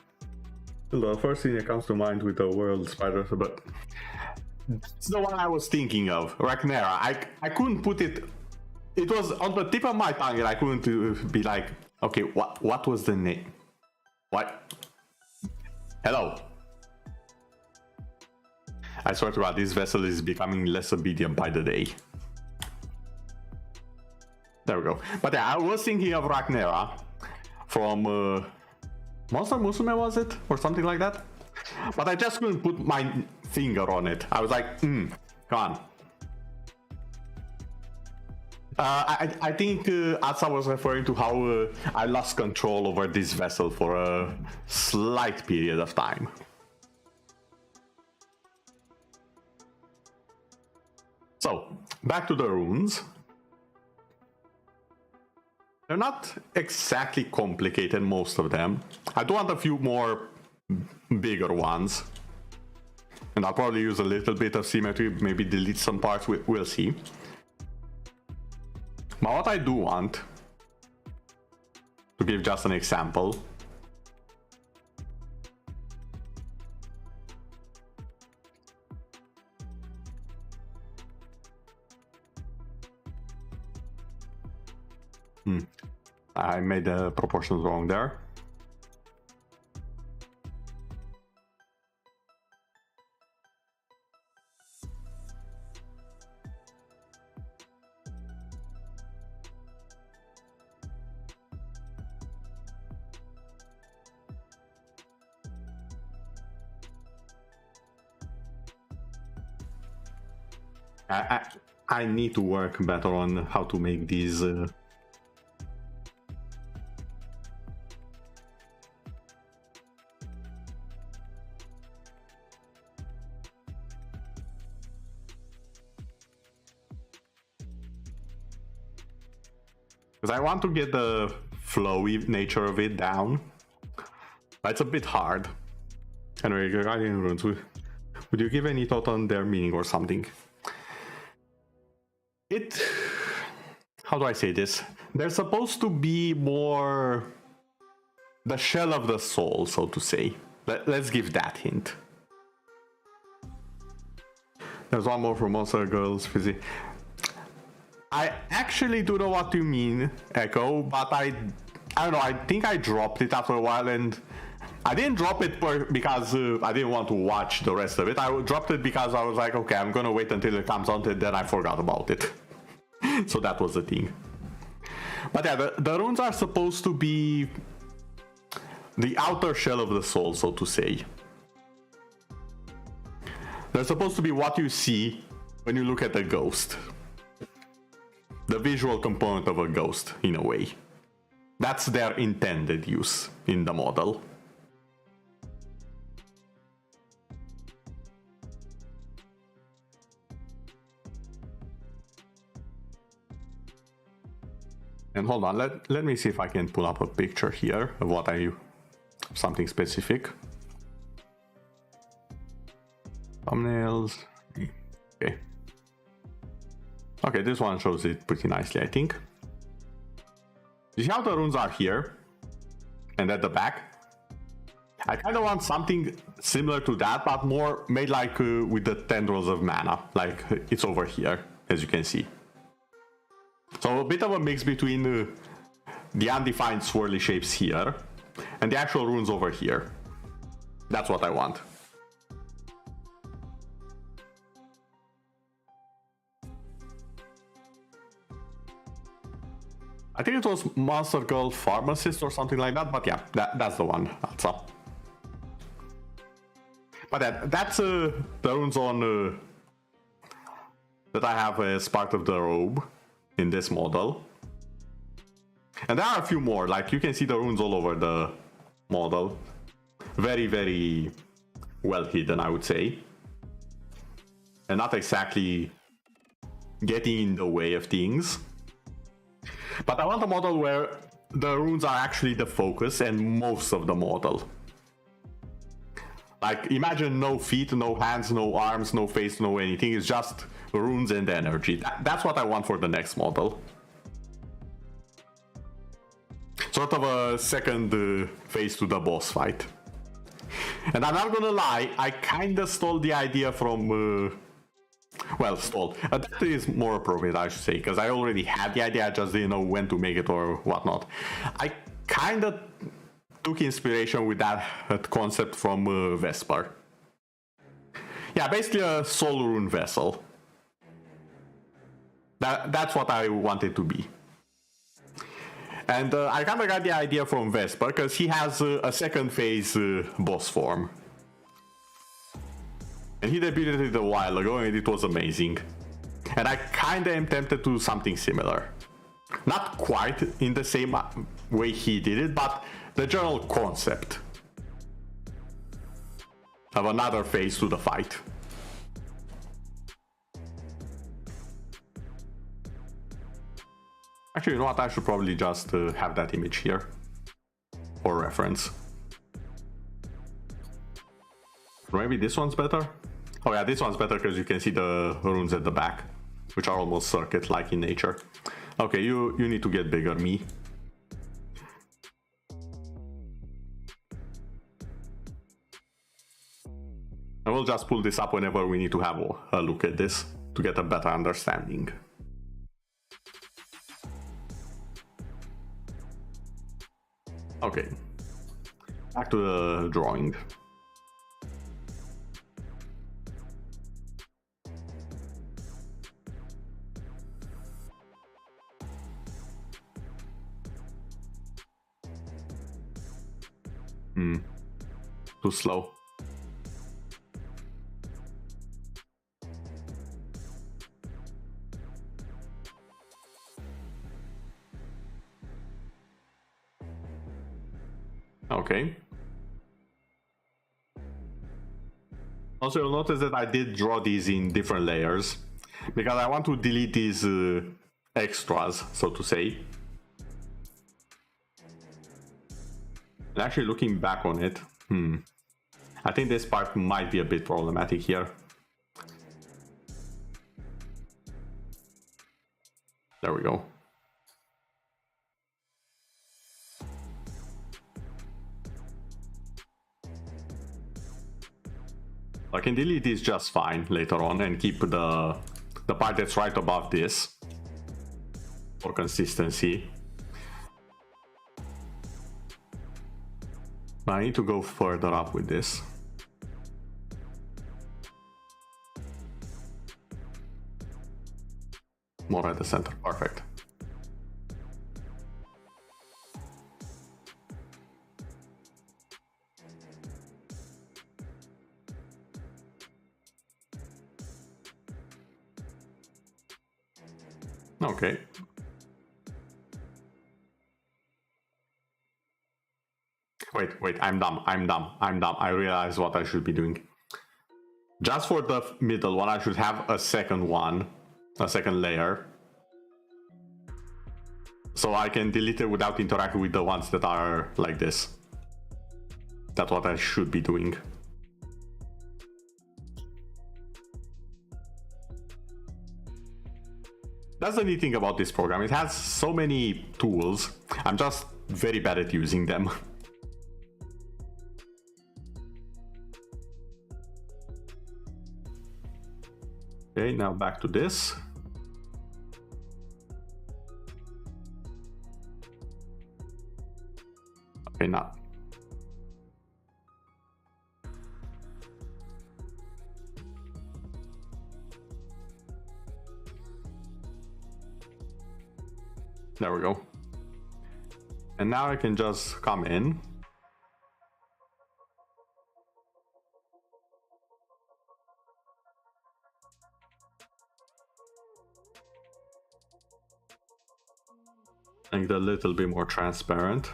The first thing that comes to mind with the world spider, but it's the one I was thinking of, Rhaenyra. I couldn't put it. It was on the tip of my tongue, and I couldn't be like, okay, what was the name? What? Hello. I swear to God, this vessel is becoming less obedient by the day. There we go. But yeah, I was thinking of Rhaenyra from Monster Musume, was it? Or something like that? But I just couldn't put my finger on it. I was like, come on. I think Asa was referring to how I lost control over this vessel for a slight period of time. So, back to the runes. They're not exactly complicated, most of them. I do want a few more bigger ones. And I'll probably use a little bit of symmetry, maybe delete some parts, we'll see. But what I do want, to give just an example, I made the proportions wrong there. I need to work better on how to make these Because I want to get the flowy nature of it down. But it's a bit hard. Anyway, guardian runes, would you give any thought on their meaning or something? How do I say this? They're supposed to be more the shell of the soul, so to say. Let's give that hint. There's one more from Monster Girls Fizzy. I actually do know what you mean, Echo, but I don't know, I think I dropped it after a while, and I didn't drop it because I didn't want to watch the rest of it. I dropped it because I was like, okay, I'm gonna wait until it comes out, and then I forgot about it. So that was the thing. But yeah, the runes are supposed to be the outer shell of the soul, so to say. They're supposed to be what you see when you look at a ghost. The visual component of a ghost, in a way. That's their intended use in the model. And hold on, let me see if I can pull up a picture here of what something specific. Thumbnails. Okay. Okay, this one shows it pretty nicely, I think. You see how the runes are here? And at the back? I kind of want something similar to that, but more made like with the tendrils of mana. Like it's over here, as you can see. So a bit of a mix between the undefined swirly shapes here and the actual runes over here. That's what I want. I think it was Monster Girl Pharmacist or something like that, but yeah, that's the one. That's up. But that's the runes on that I have as part of the robe in this model. And there are a few more, like you can see the runes all over the model. Very, very well hidden, I would say. And not exactly getting in the way of things. But I want a model where the runes are actually the focus and most of the model. Like, imagine no feet, no hands, no arms, no face, no anything. It's just runes and energy. That's what I want for the next model. Sort of a second phase to the boss fight. And I'm not gonna lie, I kinda stole the idea from... well, stole. That is more appropriate, I should say, because I already had the idea, I just didn't know when to make it or whatnot. I kinda took inspiration with that concept from Vesper. Yeah, basically a soul rune vessel. That's what I want it to be. And I kinda got the idea from Vesper, because he has a second phase boss form. And he debuted it a while ago and it was amazing. And I kinda am tempted to do something similar. Not quite in the same way he did it, but the general concept of another phase to the fight. Actually, you know what? I should probably just have that image here for reference. Or maybe this one's better? Oh yeah, this one's better because you can see the runes at the back, which are almost circuit-like in nature. Okay, you need to get bigger, me. And we'll just pull this up whenever we need to have a look at this to get a better understanding. Okay, back to the drawing. Too slow. Okay. Also, you'll notice that I did draw these in different layers because I want to delete these extras, so to say. And actually looking back on it, I think this part might be a bit problematic here. There we go. I can delete this just fine later on and keep the part that's right above this for consistency. But I need to go further up with this. More at the center, perfect. Okay. Wait, I'm dumb. I realize what I should be doing. Just for the middle one, I should have a second one, a second layer. So I can delete it without interacting with the ones that are like this. That's what I should be doing. That's the neat thing about this program. It has so many tools. I'm just very bad at using them. Okay, now back to this. Okay, now. There we go. And now I can just come in. Make it a little bit more transparent.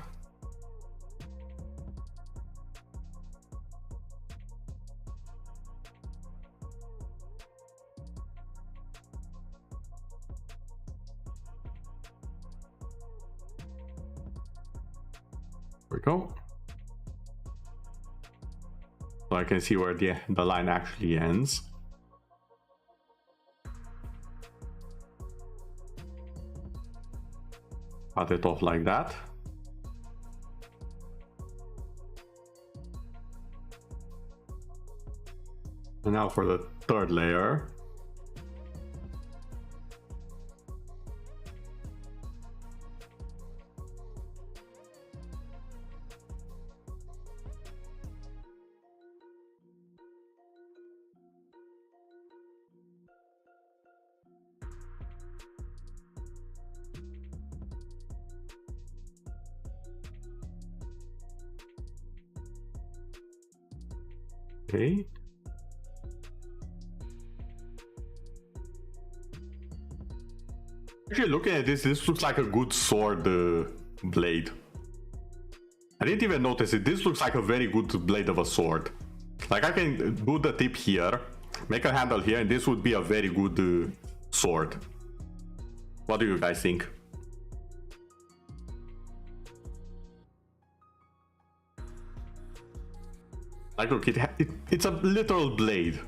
There we go. So I can see where the line actually ends. Cut it off like that. And now for the third layer. Okay. Actually, looking at this looks like a good sword blade. I didn't even notice it. This looks like a very good blade of a sword. Like I can do the tip here, make a handle here, and this would be a very good sword. What do you guys think? Like, look, it's a literal blade,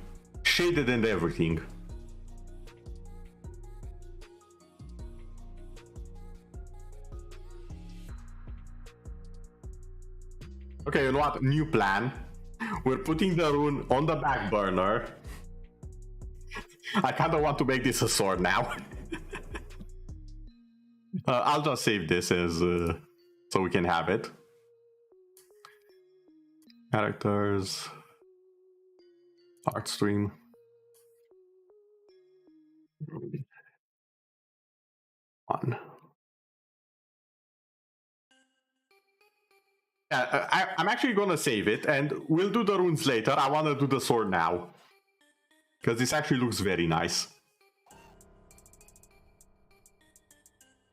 shaded and everything. Okay, you know what? New plan. We're putting the rune on the back burner. I kind of want to make this a sword now. I'll just save this as so we can have it. Characters, art stream. One. I'm actually gonna save it, and we'll do the runes later. I want to do the sword now because this actually looks very nice.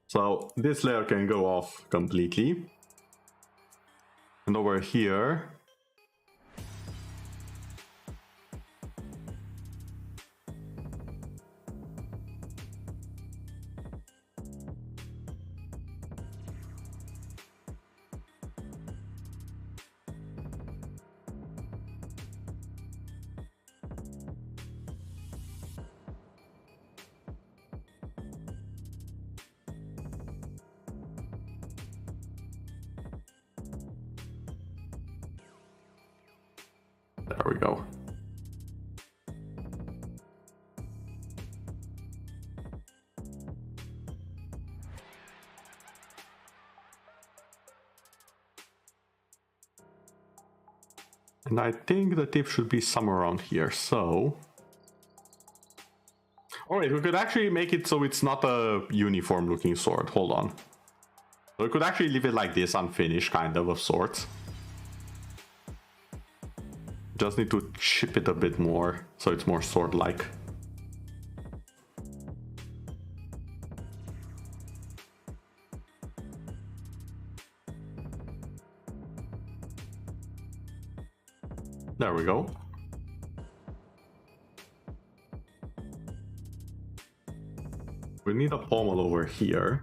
So this layer can go off completely, and over here. There we go. And I think the tip should be somewhere around here, so... Alright, we could actually make it so it's not a uniform looking sword. Hold on. So we could actually leave it like this, unfinished, kind of sorts. Just need to chip it a bit more, so it's more sword-like. There we go. We need a pommel over here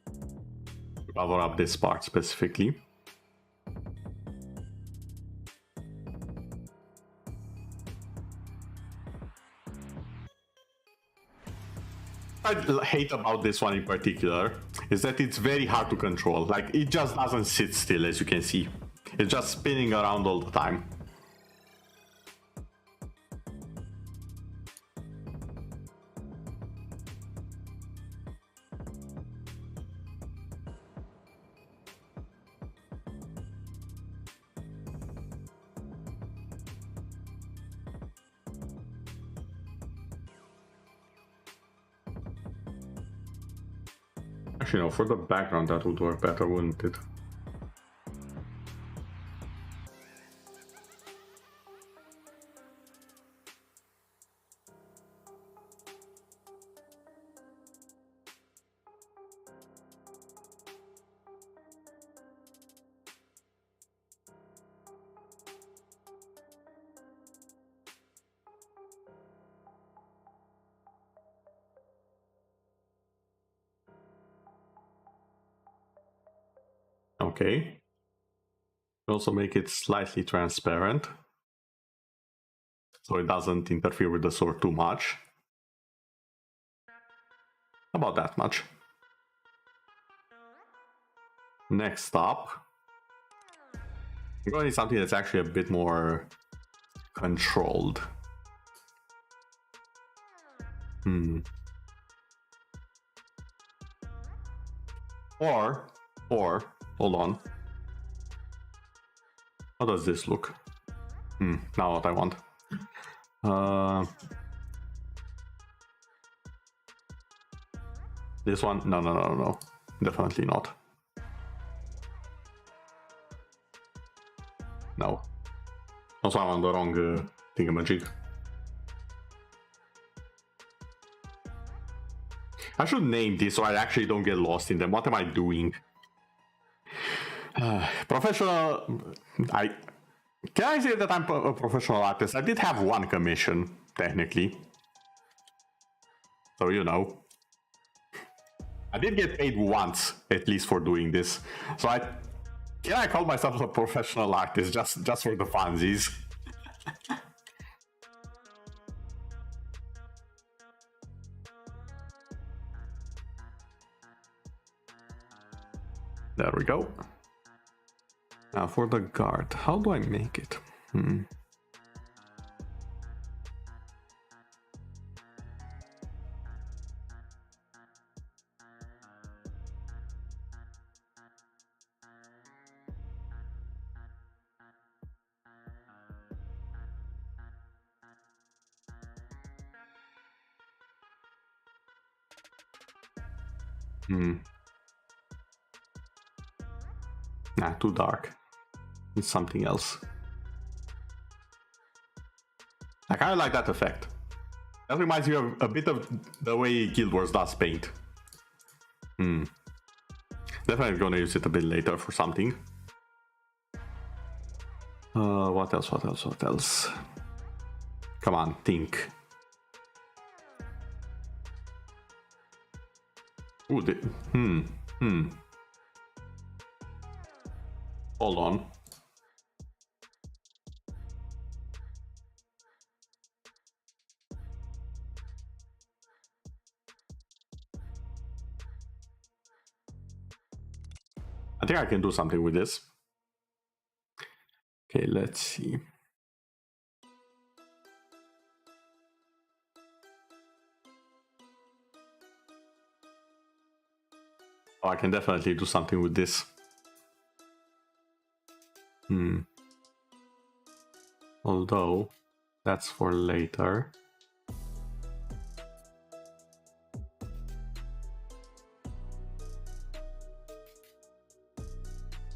to cover up this part specifically. I hate about this one in particular is that it's very hard to control. Like, it just doesn't sit still, as you can see. It's just spinning around all the time. Actually, no, for the background that would work better, wouldn't it? Okay. Also make it slightly transparent, so it doesn't interfere with the sword too much. About that much. Next up, I'm going to need something that's actually a bit more controlled. Or, hold on. How does this look? Now what I want. This one? No. Definitely not. No. Also, I'm on the wrong thingamajig. I should name this so I actually don't get lost in them. What am I doing? Professional... Can I say that I'm a professional artist? I did have one commission, technically. So, you know. I did get paid once, at least, for doing this. So can I call myself a professional artist just for the funsies? There we go. Now for the guard, how do I make it? Nah, too dark. It's something else. I kind of like that effect. That reminds me of a bit of the way Guild Wars does paint. Definitely gonna use it a bit later for something. What else? Come on, think. Ooh, Hold on. I think I can do something with this. Okay, let's see. Oh, I can definitely do something with this. Although, that's for later.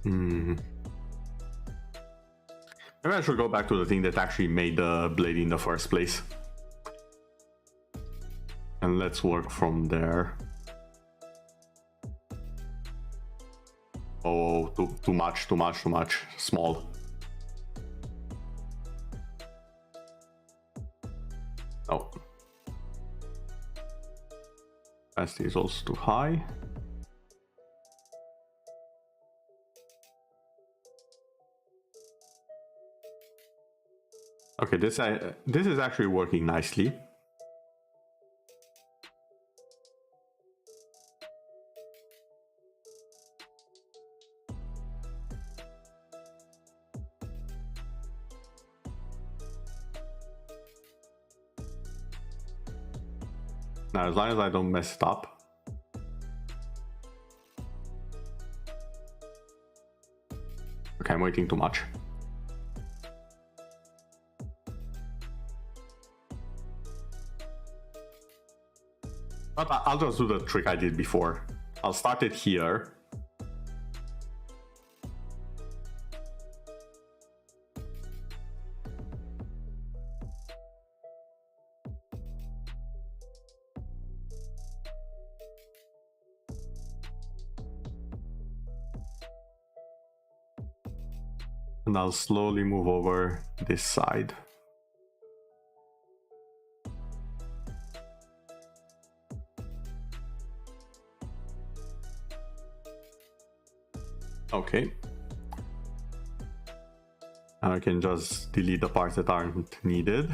Maybe I should go back to the thing that actually made the blade in the first place. And let's work from there. Oh, too much. Small. Oh. Capacity is also too high. Okay, this is actually working nicely. Now, as long as I don't mess it up. Okay, I'm waiting too much. But I'll just do the trick I did before. I'll start it here. And I'll slowly move over this side. Okay. Now I can just delete the parts that aren't needed.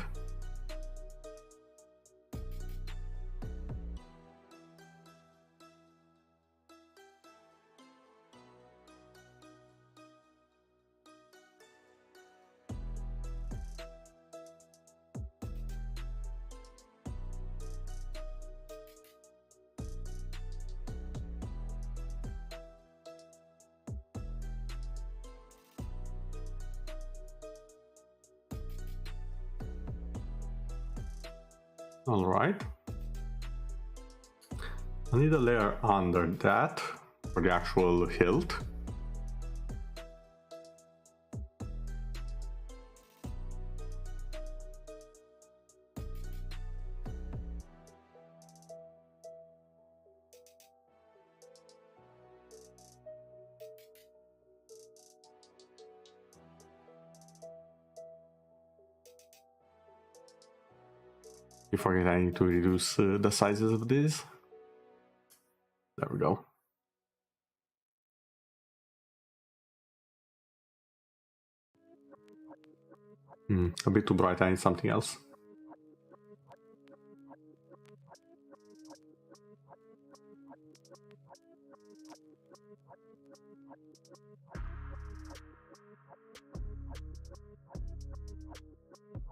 All right. I need a layer under that for the actual hilt. Before I need to reduce the sizes of these. There we go. A bit too bright, I need something else.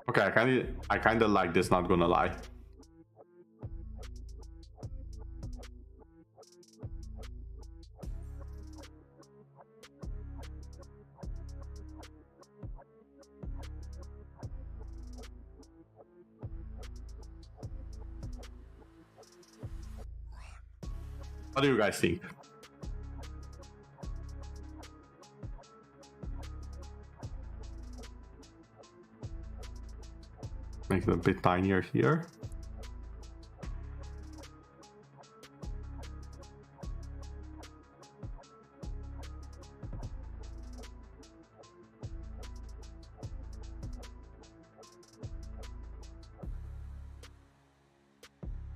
Okay, I kinda like this, not gonna lie. What do you guys think? Make it a bit tinier here.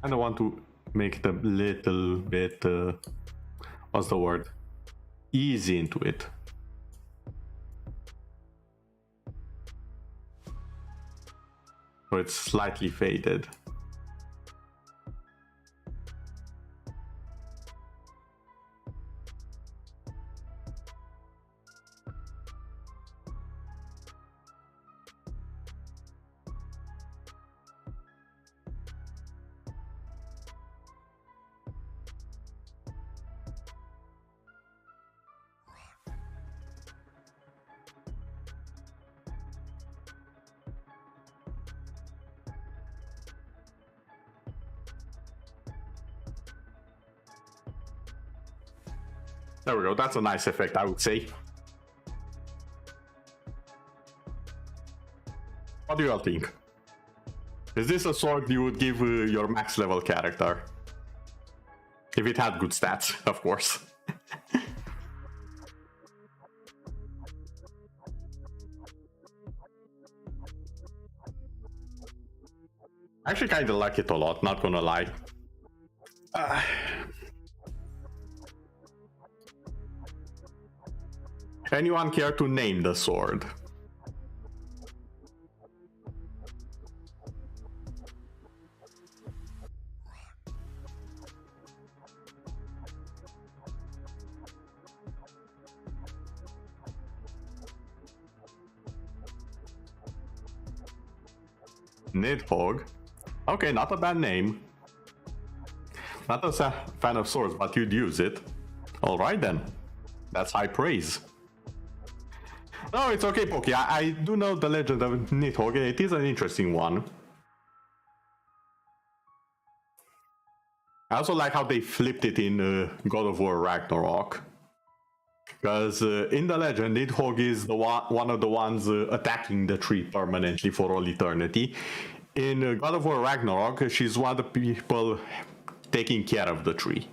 And I want to make it a little bit, what's the word? Easy into it. So it's slightly faded. There we go, that's a nice effect, I would say. What do you all think? Is this a sword you would give your max level character? If it had good stats, of course. I actually kinda like it a lot, not gonna lie. Anyone care to name the sword? Nidhogg. Okay, not a bad name. Not a fan of swords, but you'd use it. Alright then. That's high praise. No, it's okay, Poki. I do know the legend of Nidhogg. It is an interesting one. I also like how they flipped it in God of War Ragnarok. Because in the legend, Nidhogg is the one of the ones attacking the tree permanently for all eternity. In God of War Ragnarok, she's one of the people taking care of the tree.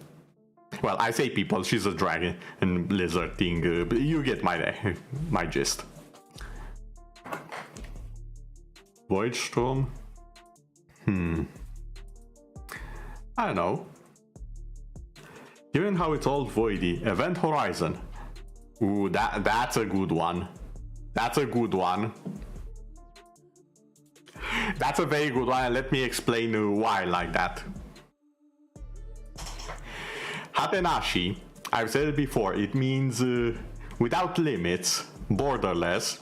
Well, I say people, she's a dragon and lizard thing, but you get my gist. Voidstorm? I don't know. Given how it's all voidy, Event Horizon. Ooh, that's a good one. That's a good one. That's a very good one, and let me explain why I like that. Hatenashi, I've said it before, it means without limits, borderless,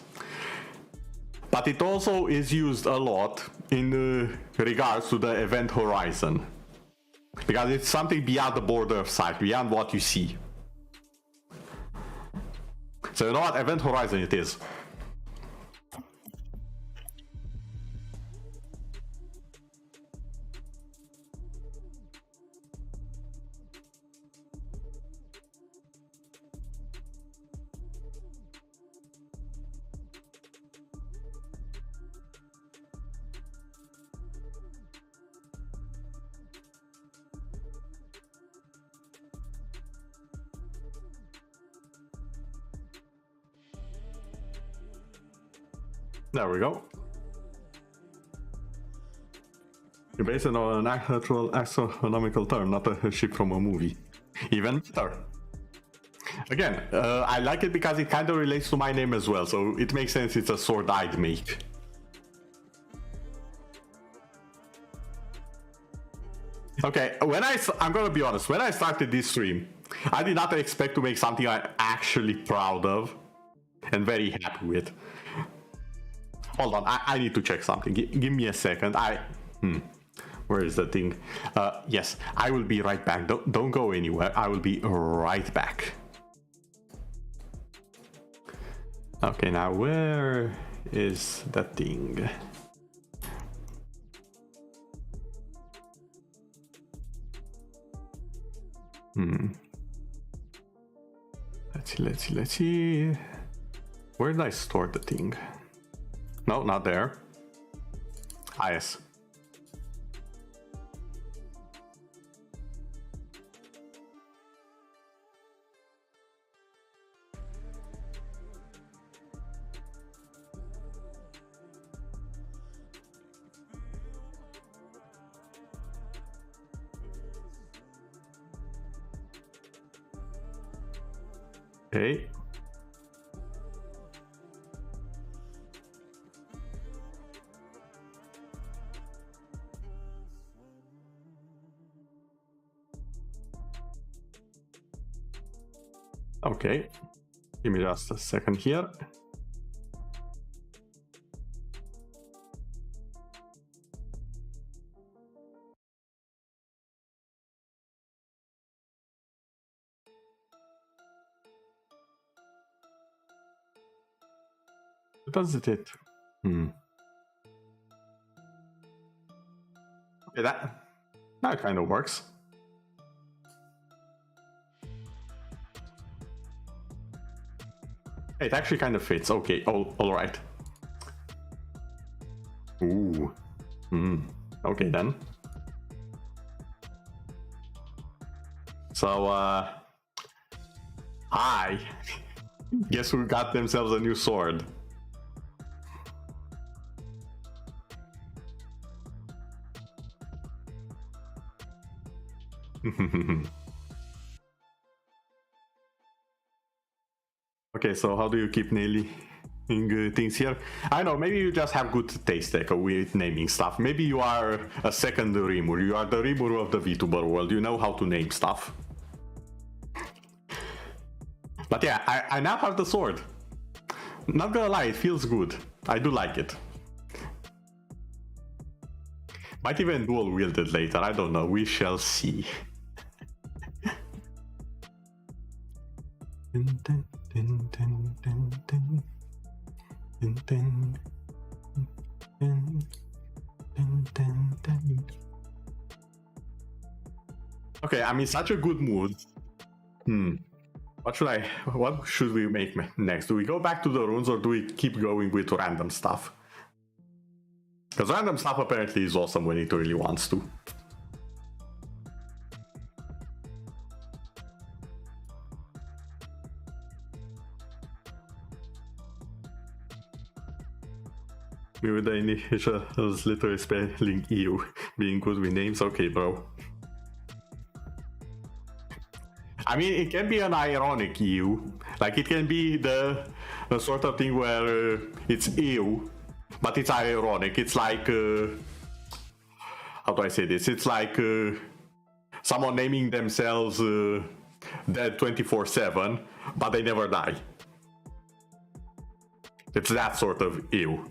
but it also is used a lot in regards to the event horizon, because it's something beyond the border of sight, beyond what you see. So you know what event horizon it is? There we go. You base it on an actual astronomical term, not a ship from a movie. Even better. Again, I like it because it kind of relates to my name as well, so it makes sense it's a sword I'd make. Okay, I'm gonna be honest, when I started this stream, I did not expect to make something I'm actually proud of and very happy with. Hold on, I need to check something. Give me a second. Where is the thing? Yes, I will be right back. Don't go anywhere. I will be right back. Okay, now where is the thing? Let's see. Where did I store the thing? No, not there. Ah, yes. Okay. Okay, give me just a second here. What does it? Okay, that kind of works. It actually kind of fits. Okay, all right. Ooh. Okay then. So, hi. Guess who got themselves a new sword? Okay, so how do you keep nailing things here? I know, maybe you just have good taste like, with naming stuff. Maybe you are a second Rimur. You are the Rimur of the VTuber world. You know how to name stuff. But yeah, I now have the sword. Not gonna lie, it feels good. I do like it. Might even dual wield it later, I don't know, we shall see. Okay, I'm in such a good mood. What should we make next? Do we go back to the runes or do we keep going with random stuff? Because random stuff apparently is awesome when it really wants to. Maybe the initial was literally spelling EU, being good with names. Okay, bro. I mean, it can be an ironic EU. Like, it can be the sort of thing where it's EU, but it's ironic. It's like, how do I say this? It's like someone naming themselves dead 24/7, but they never die. It's that sort of EU.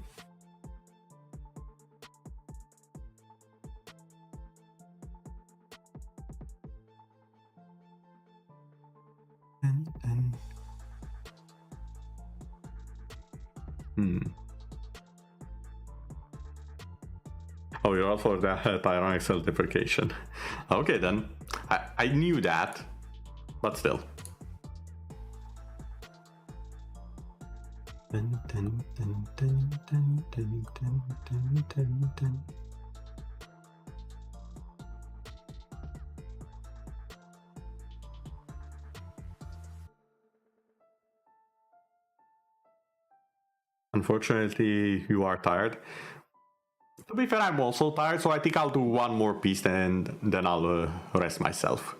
Oh, you're all for that ironic self-deprecation. Okay then. I knew that, but still. Unfortunately, you are tired. To be fair, I'm also tired, so I think I'll do one more piece and then I'll rest myself.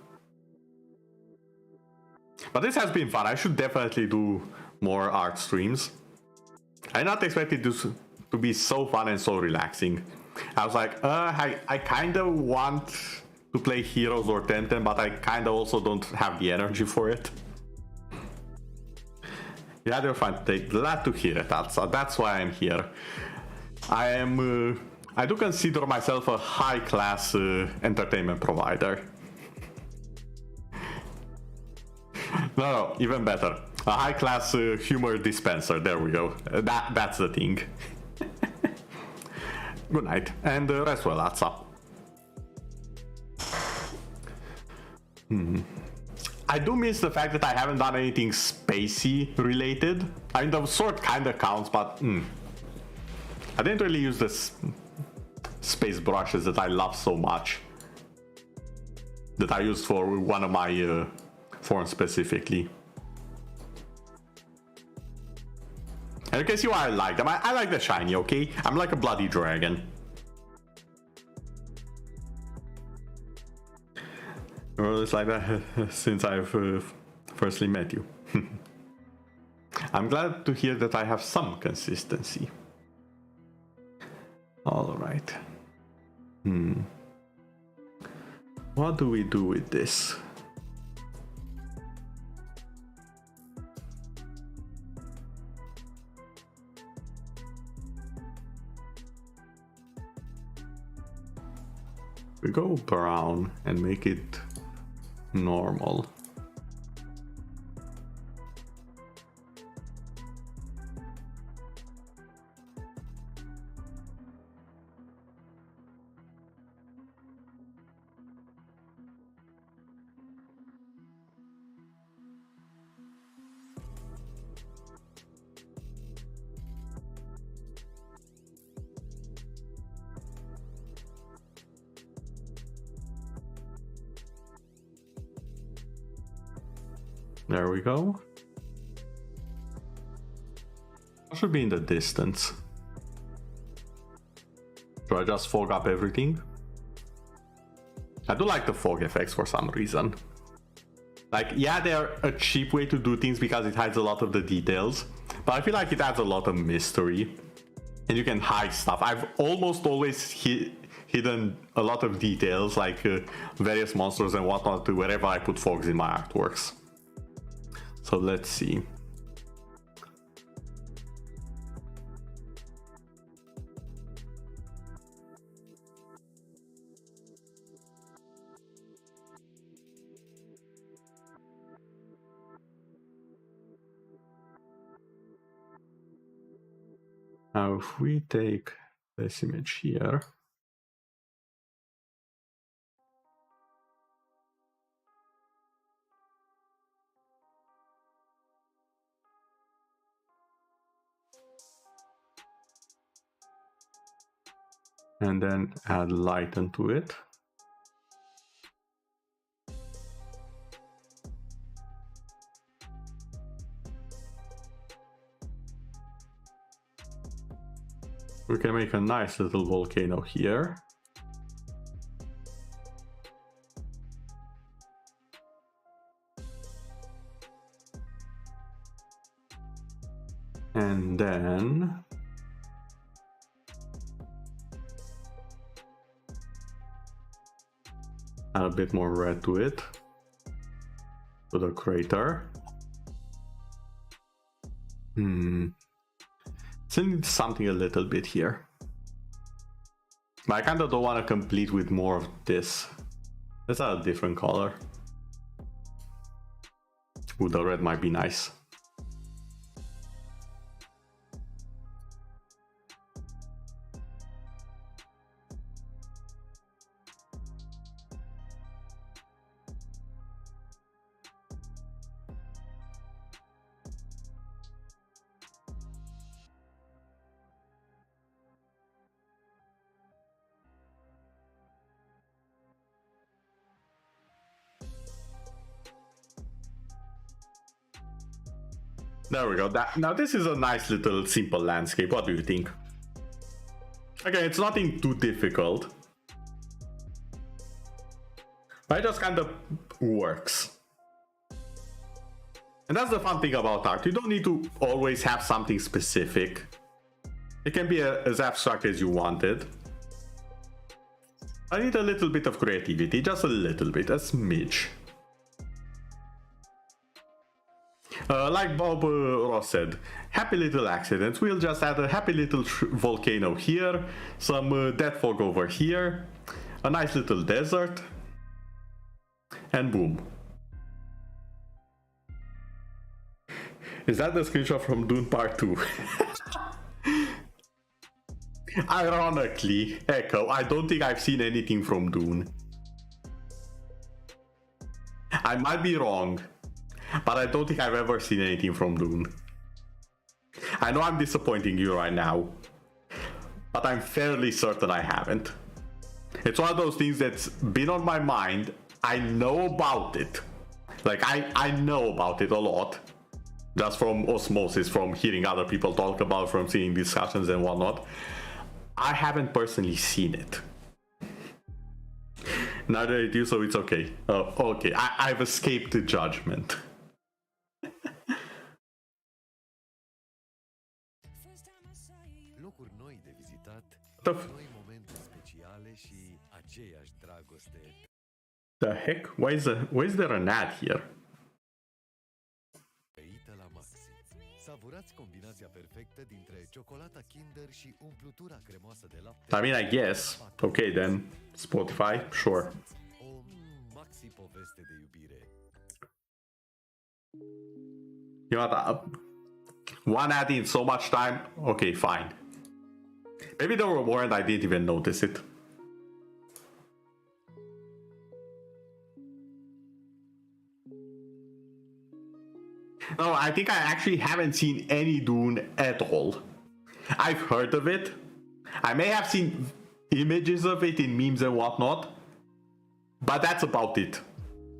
But this has been fun. I should definitely do more art streams. I not expected this to be so fun and so relaxing. I was like, I kind of want to play Heroes or Tenten, but I kind of also don't have the energy for it. Yeah, they're fine today. Glad to hear it, Alsa. That's why I'm here. I do consider myself a high-class entertainment provider. No, even better. A high-class humor dispenser. There we go. That's the thing. Good night, and rest well, Alsa. I do miss the fact that I haven't done anything spacey related. I mean, the sword kind of counts, but I didn't really use this space brushes that I love so much, that I used for one of my forms specifically. And you can see why I like them. I like the shiny, okay? I'm like a bloody dragon. Well, it's like that since I've firstly met you. I'm glad to hear that I have some consistency. Alright. What do we do with this? We go brown and make it normal. There we go. I should be in the distance. Should I just fog up everything? I do like the fog effects for some reason. Like, yeah, they're a cheap way to do things because it hides a lot of the details, but I feel like it adds a lot of mystery. And you can hide stuff. I've almost always hidden a lot of details, like various monsters and whatnot, to wherever I put fogs in my artworks. So let's see. Now, if we take this image here, and then add light into it. We can make a nice little volcano here. And then add a bit more red to it, to the crater. Still need something a little bit here. But I kind of don't want to complete with more of this. Let's add a different color. Ooh, the red might be nice. There we go. Now this is a nice little simple landscape. What do you think? Okay, it's nothing too difficult. But it just kind of works. And that's the fun thing about art. You don't need to always have something specific. It can be as abstract as you want it. I need a little bit of creativity, just a little bit, a smidge. Like Bob Ross said, happy little accidents. We'll just add a happy little volcano here, some dead fog over here, a nice little desert, and boom. Is that the screenshot from Dune Part 2? Ironically, Echo, I don't think I've seen anything from Dune. I might be wrong, but I don't think I've ever seen anything from Dune. I know I'm disappointing you right now, but I'm fairly certain I haven't. It's one of those things that's been on my mind. I know about it. Like, I know about it a lot. Just from osmosis, from hearing other people talk about, from seeing discussions and whatnot. I haven't personally seen it. Neither did you, so it's okay. Okay, I've escaped the judgment. Locuri noi de vizitat, noi momente speciale și aceeași dragoste. The heck? Why is there an ad here? La maxim. Savurați combinația perfectă dintre ciocolata Kinder și umplutura cremoasă de lapte. I mean, I guess. Okay, then. Spotify, sure. O maxi poveste de iubire. You know what? One ad in so much time? Okay, fine. Maybe there were more and I didn't even notice it. No, I think I actually haven't seen any Dune at all. I've heard of it. I may have seen images of it in memes and whatnot, but that's about it.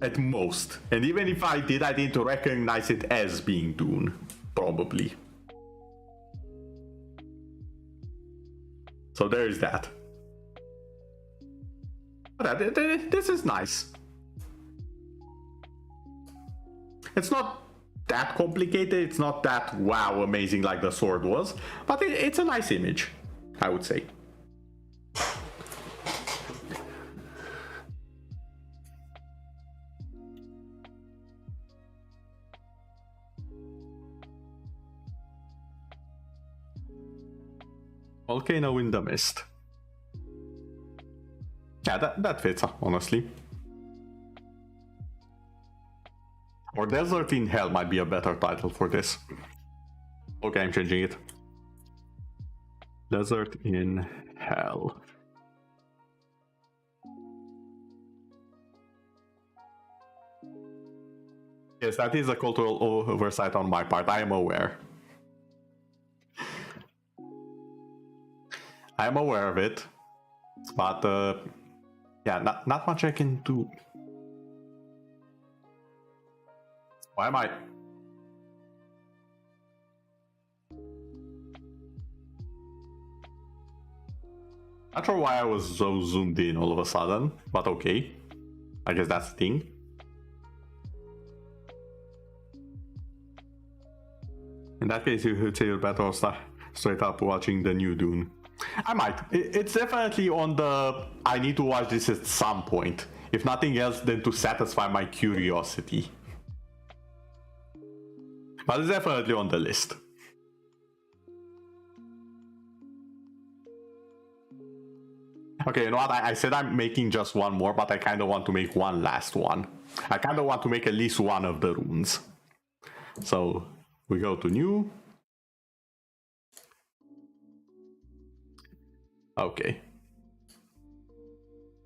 at most. And even if I did, I didn't recognize it as being Dune, probably. So there is that. But this is nice. It's not that complicated, it's not that wow amazing like the sword was, but it's a nice image, I would say. Volcano in the Mist. Yeah, that fits, honestly. Or Desert in Hell might be a better title for this. Okay, I'm changing it. Desert in Hell. Yes, that is a cultural oversight on my part, I am aware. I am aware of it, but yeah, not much I can do. Why am I? Not sure why I was so zoomed in all of a sudden, but okay. I guess that's the thing. In that case, you would say you're better off straight up watching the new Dune. I might. It's definitely on the I need to watch this at some point. If nothing else, then to satisfy my curiosity. But it's definitely on the list. Okay, you know what? I said I'm making just one more, but I kind of want to make one last one. I kind of want to make at least one of the runes. So we go to new. Okay.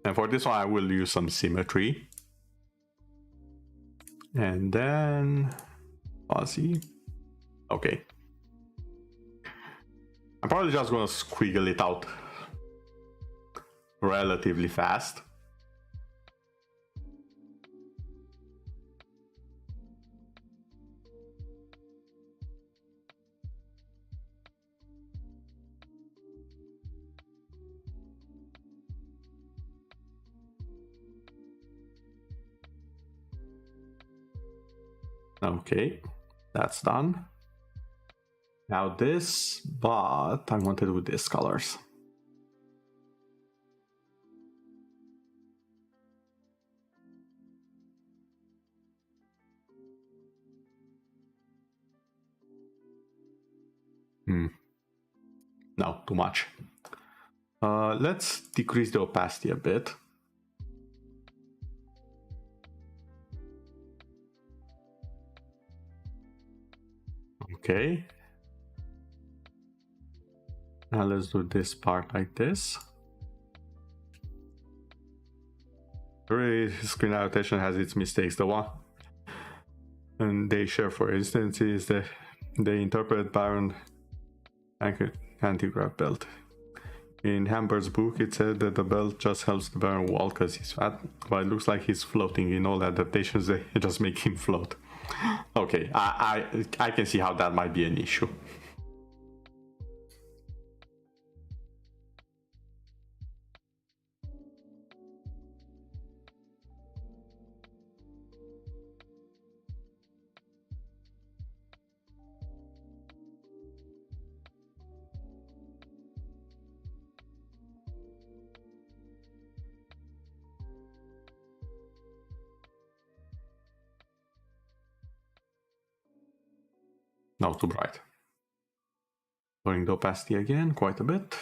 And for this one, I will use some symmetry. And then fuzzy. Okay. I'm probably just gonna squiggle it out relatively fast. Okay, that's done. Now this, but I want to do these colors. No, too much. Let's decrease the opacity a bit. Okay. Now let's do this part like this. Every screen adaptation has its mistakes. The one and they share, for instance, is that they interpret Baron anti-grav belt. In Hamber's book, it said that the belt just helps the Baron walk because he's fat, but it looks like he's floating. In all adaptations, they just make him float. Okay, I can see how that might be an issue. Now too bright. Lowering the opacity again quite a bit.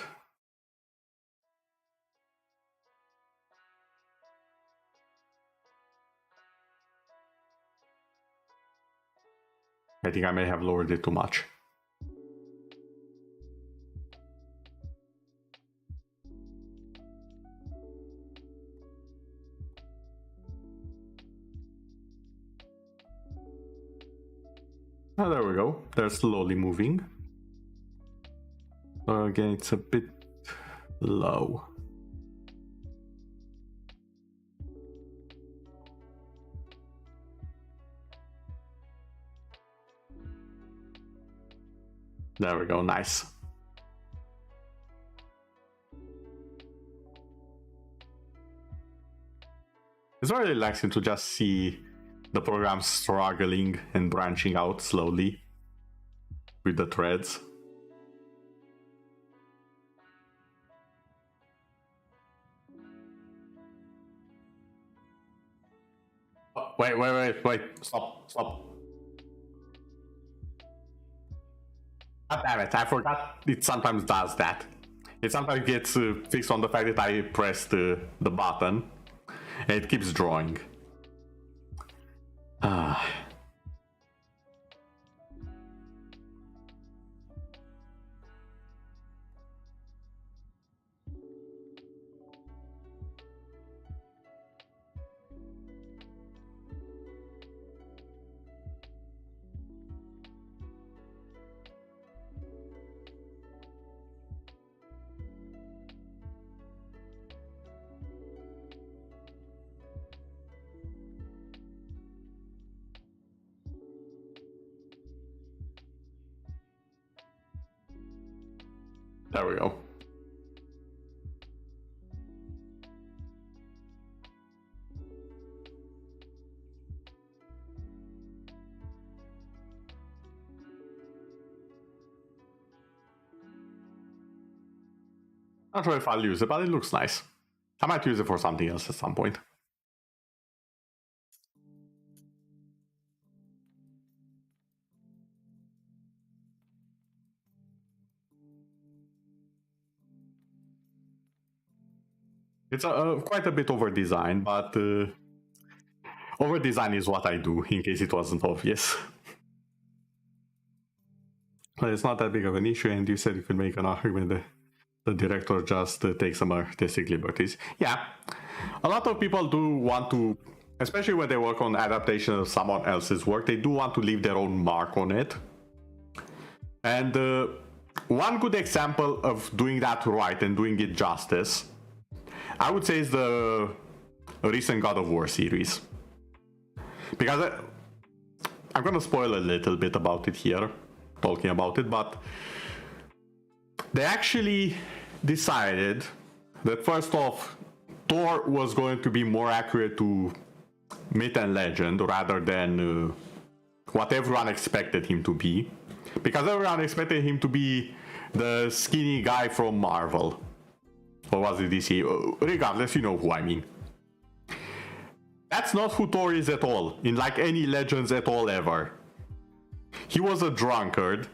I think I may have lowered it too much. Oh, there we go. They're slowly moving. Again, it's a bit low. There we go, nice. It's very relaxing to just see the program struggling and branching out slowly with the threads. Oh, wait, stop. God damn it, I forgot it sometimes does that. It sometimes gets fixed on the fact that I pressed the button and it keeps drawing. Ah. There we go. Not sure if I'll use it, but it looks nice. I might use it for something else at some point. It's quite a bit over-designed, but over-design is what I do, in case it wasn't obvious. But it's not that big of an issue, and you said you could make an argument that the director just takes some artistic liberties. Yeah, a lot of people do want to, especially when they work on adaptation of someone else's work, they do want to leave their own mark on it. And one good example of doing that right and doing it justice, I would say, is the recent God of War series. Because I'm gonna spoil a little bit about it here, talking about it, but they actually decided that first off, Thor was going to be more accurate to myth and legend rather than what everyone expected him to be. Because everyone expected him to be the skinny guy from Marvel. Or was it DC? Regardless, you know who I mean. That's not who Thor is at all, in like any legends at all ever. He was a drunkard,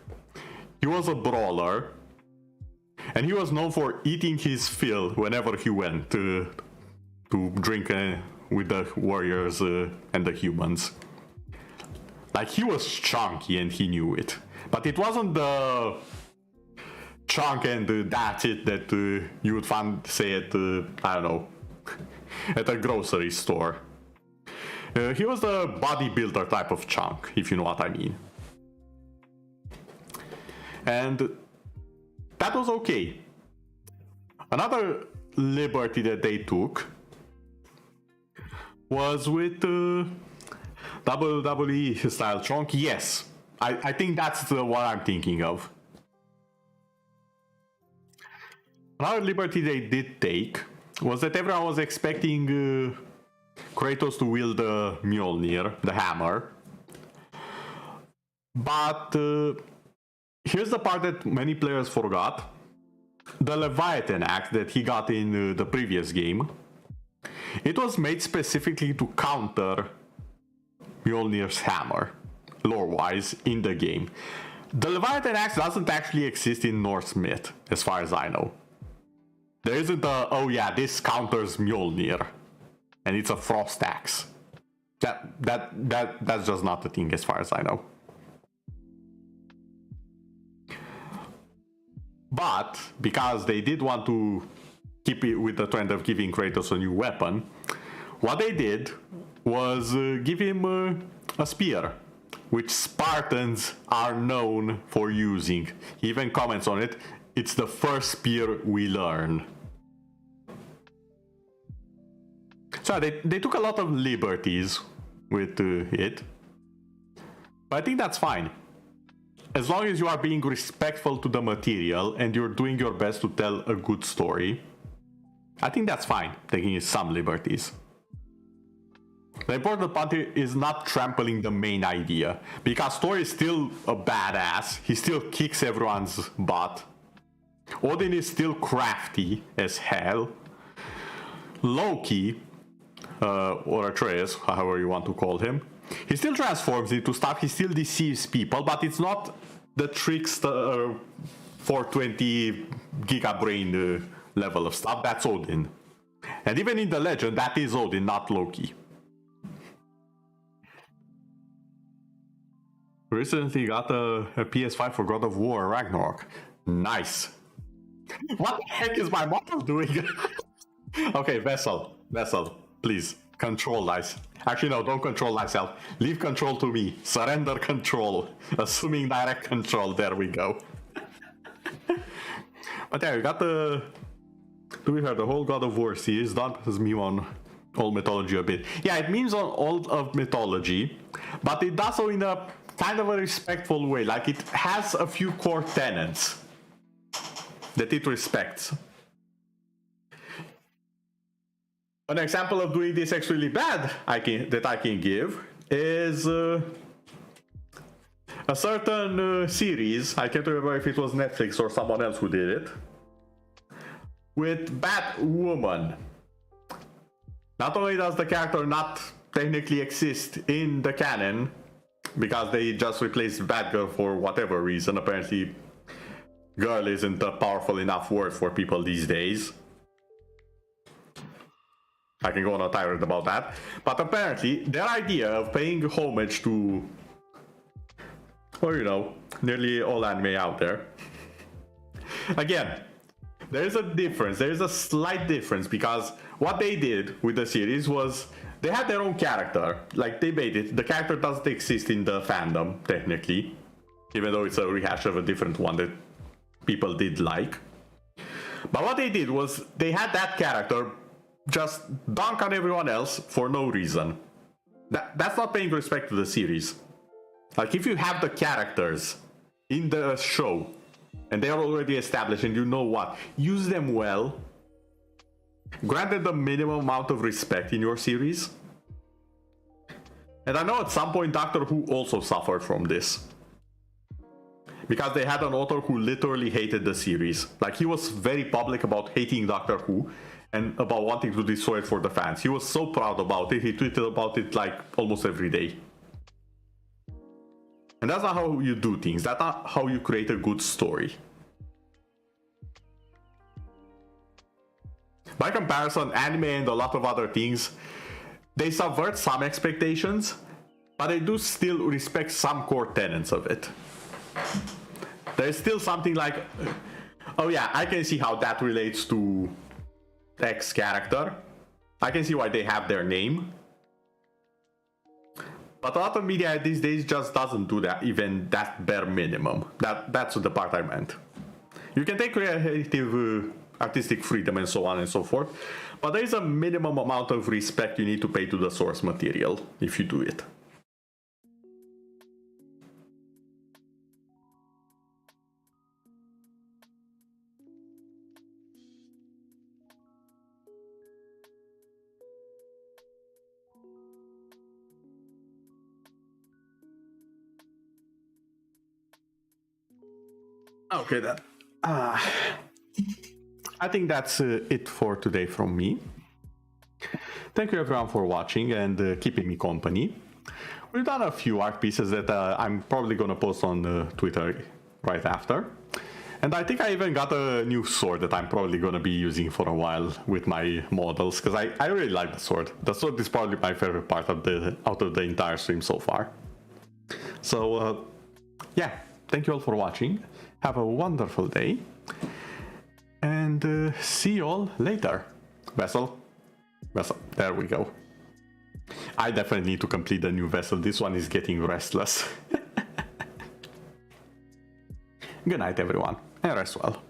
he was a brawler, and he was known for eating his fill whenever he went to drink with the warriors and the humans. Like, he was chunky and he knew it. But it wasn't the chunk and that's it that you would find, say, at, I don't know, at a grocery store. He was the bodybuilder type of chunk, if you know what I mean. And that was okay. Another liberty that they took was with WWE style chunk. Yes, I think that's what I'm thinking of. Another liberty they did take was that everyone was expecting Kratos to wield the Mjolnir, the hammer. But here's the part that many players forgot. The Leviathan axe that he got in the previous game, it was made specifically to counter Mjolnir's hammer, lore-wise, in the game. The Leviathan axe doesn't actually exist in Norse myth, as far as I know. There isn't a, oh yeah, this counters Mjolnir, and it's a frost axe. That's just not a thing as far as I know. But because they did want to keep it with the trend of giving Kratos a new weapon, what they did was give him a spear, which Spartans are known for using. He even comments on it. It's the first spear we learn. So they took a lot of liberties with it. But I think that's fine. as long as you are being respectful to the material and you're doing your best to tell a good story, I think that's fine, taking some liberties. The important part is not trampling the main idea, because Thor is still a badass, he still kicks everyone's butt. Odin is still crafty as hell. Loki, or Atreus, however you want to call him, he still transforms into stuff, he still deceives people, but it's not the trickster 420 gigabrain level of stuff. That's Odin. And even in the legend, that is Odin, not Loki. Recently got a PS5 for God of War Ragnarok. Nice. What the heck is my model doing? Okay, Vessel, please, control thyself. Actually, no, don't control thyself. Leave control to me. Surrender control. Assuming direct control. There we go. But yeah, we got the... To be fair, the whole God of War series does meme on old mythology a bit. Yeah, it memes on all of mythology, but it does so in a kind of a respectful way. Like, it has a few core tenets that it respects. An example of doing this actually bad that I can give is a certain series. I can't remember if it was Netflix or someone else who did it, with Batwoman. Not only does the character not technically exist in the canon, because they just replaced Batgirl for whatever reason. Apparently, girl isn't a powerful enough word for people these days. I can go on a tirade about that. But apparently, their idea of paying homage to, or you know, nearly all anime out there. Again, there is a difference. There is a slight difference, because what they did with the series was they had their own character. Like, they made it. The character doesn't exist in the fandom, technically, even though it's a rehash of a different one that people did like. But what they did was they had that character just dunk on everyone else for no reason. That's not paying respect to the series. Like, if you have the characters in the show and they are already established and you know what, use them well. Granted the minimum amount of respect in your series. And I know at some point Doctor Who also suffered from this, because they had an author who literally hated the series. Like, he was very public about hating Doctor Who and about wanting to destroy it for the fans. He was so proud about it, he tweeted about it like almost every day. And that's not how you do things. That's not how you create a good story. By comparison, anime and a lot of other things, they subvert some expectations, but they do still respect some core tenets of it. There's still something like, oh yeah, I can see how that relates to X character. I can see why they have their name. But a lot of media these days just doesn't do that, even that bare minimum. That's the part I meant. You can take creative, artistic freedom and so on and so forth, but there is a minimum amount of respect you need to pay to the source material if you do it. Okay, then. I think that's it for today from me. Thank you everyone for watching and keeping me company. We've done a few art pieces that I'm probably gonna post on Twitter right after. And I think I even got a new sword that I'm probably gonna be using for a while with my models, because I really like the sword. The sword is probably my favorite part of out of the entire stream so far. So yeah, thank you all for watching. Have a wonderful day, and see you all later. Vessel, there we go. I definitely need to complete the new vessel. This one is getting restless. Good night, everyone, and rest well.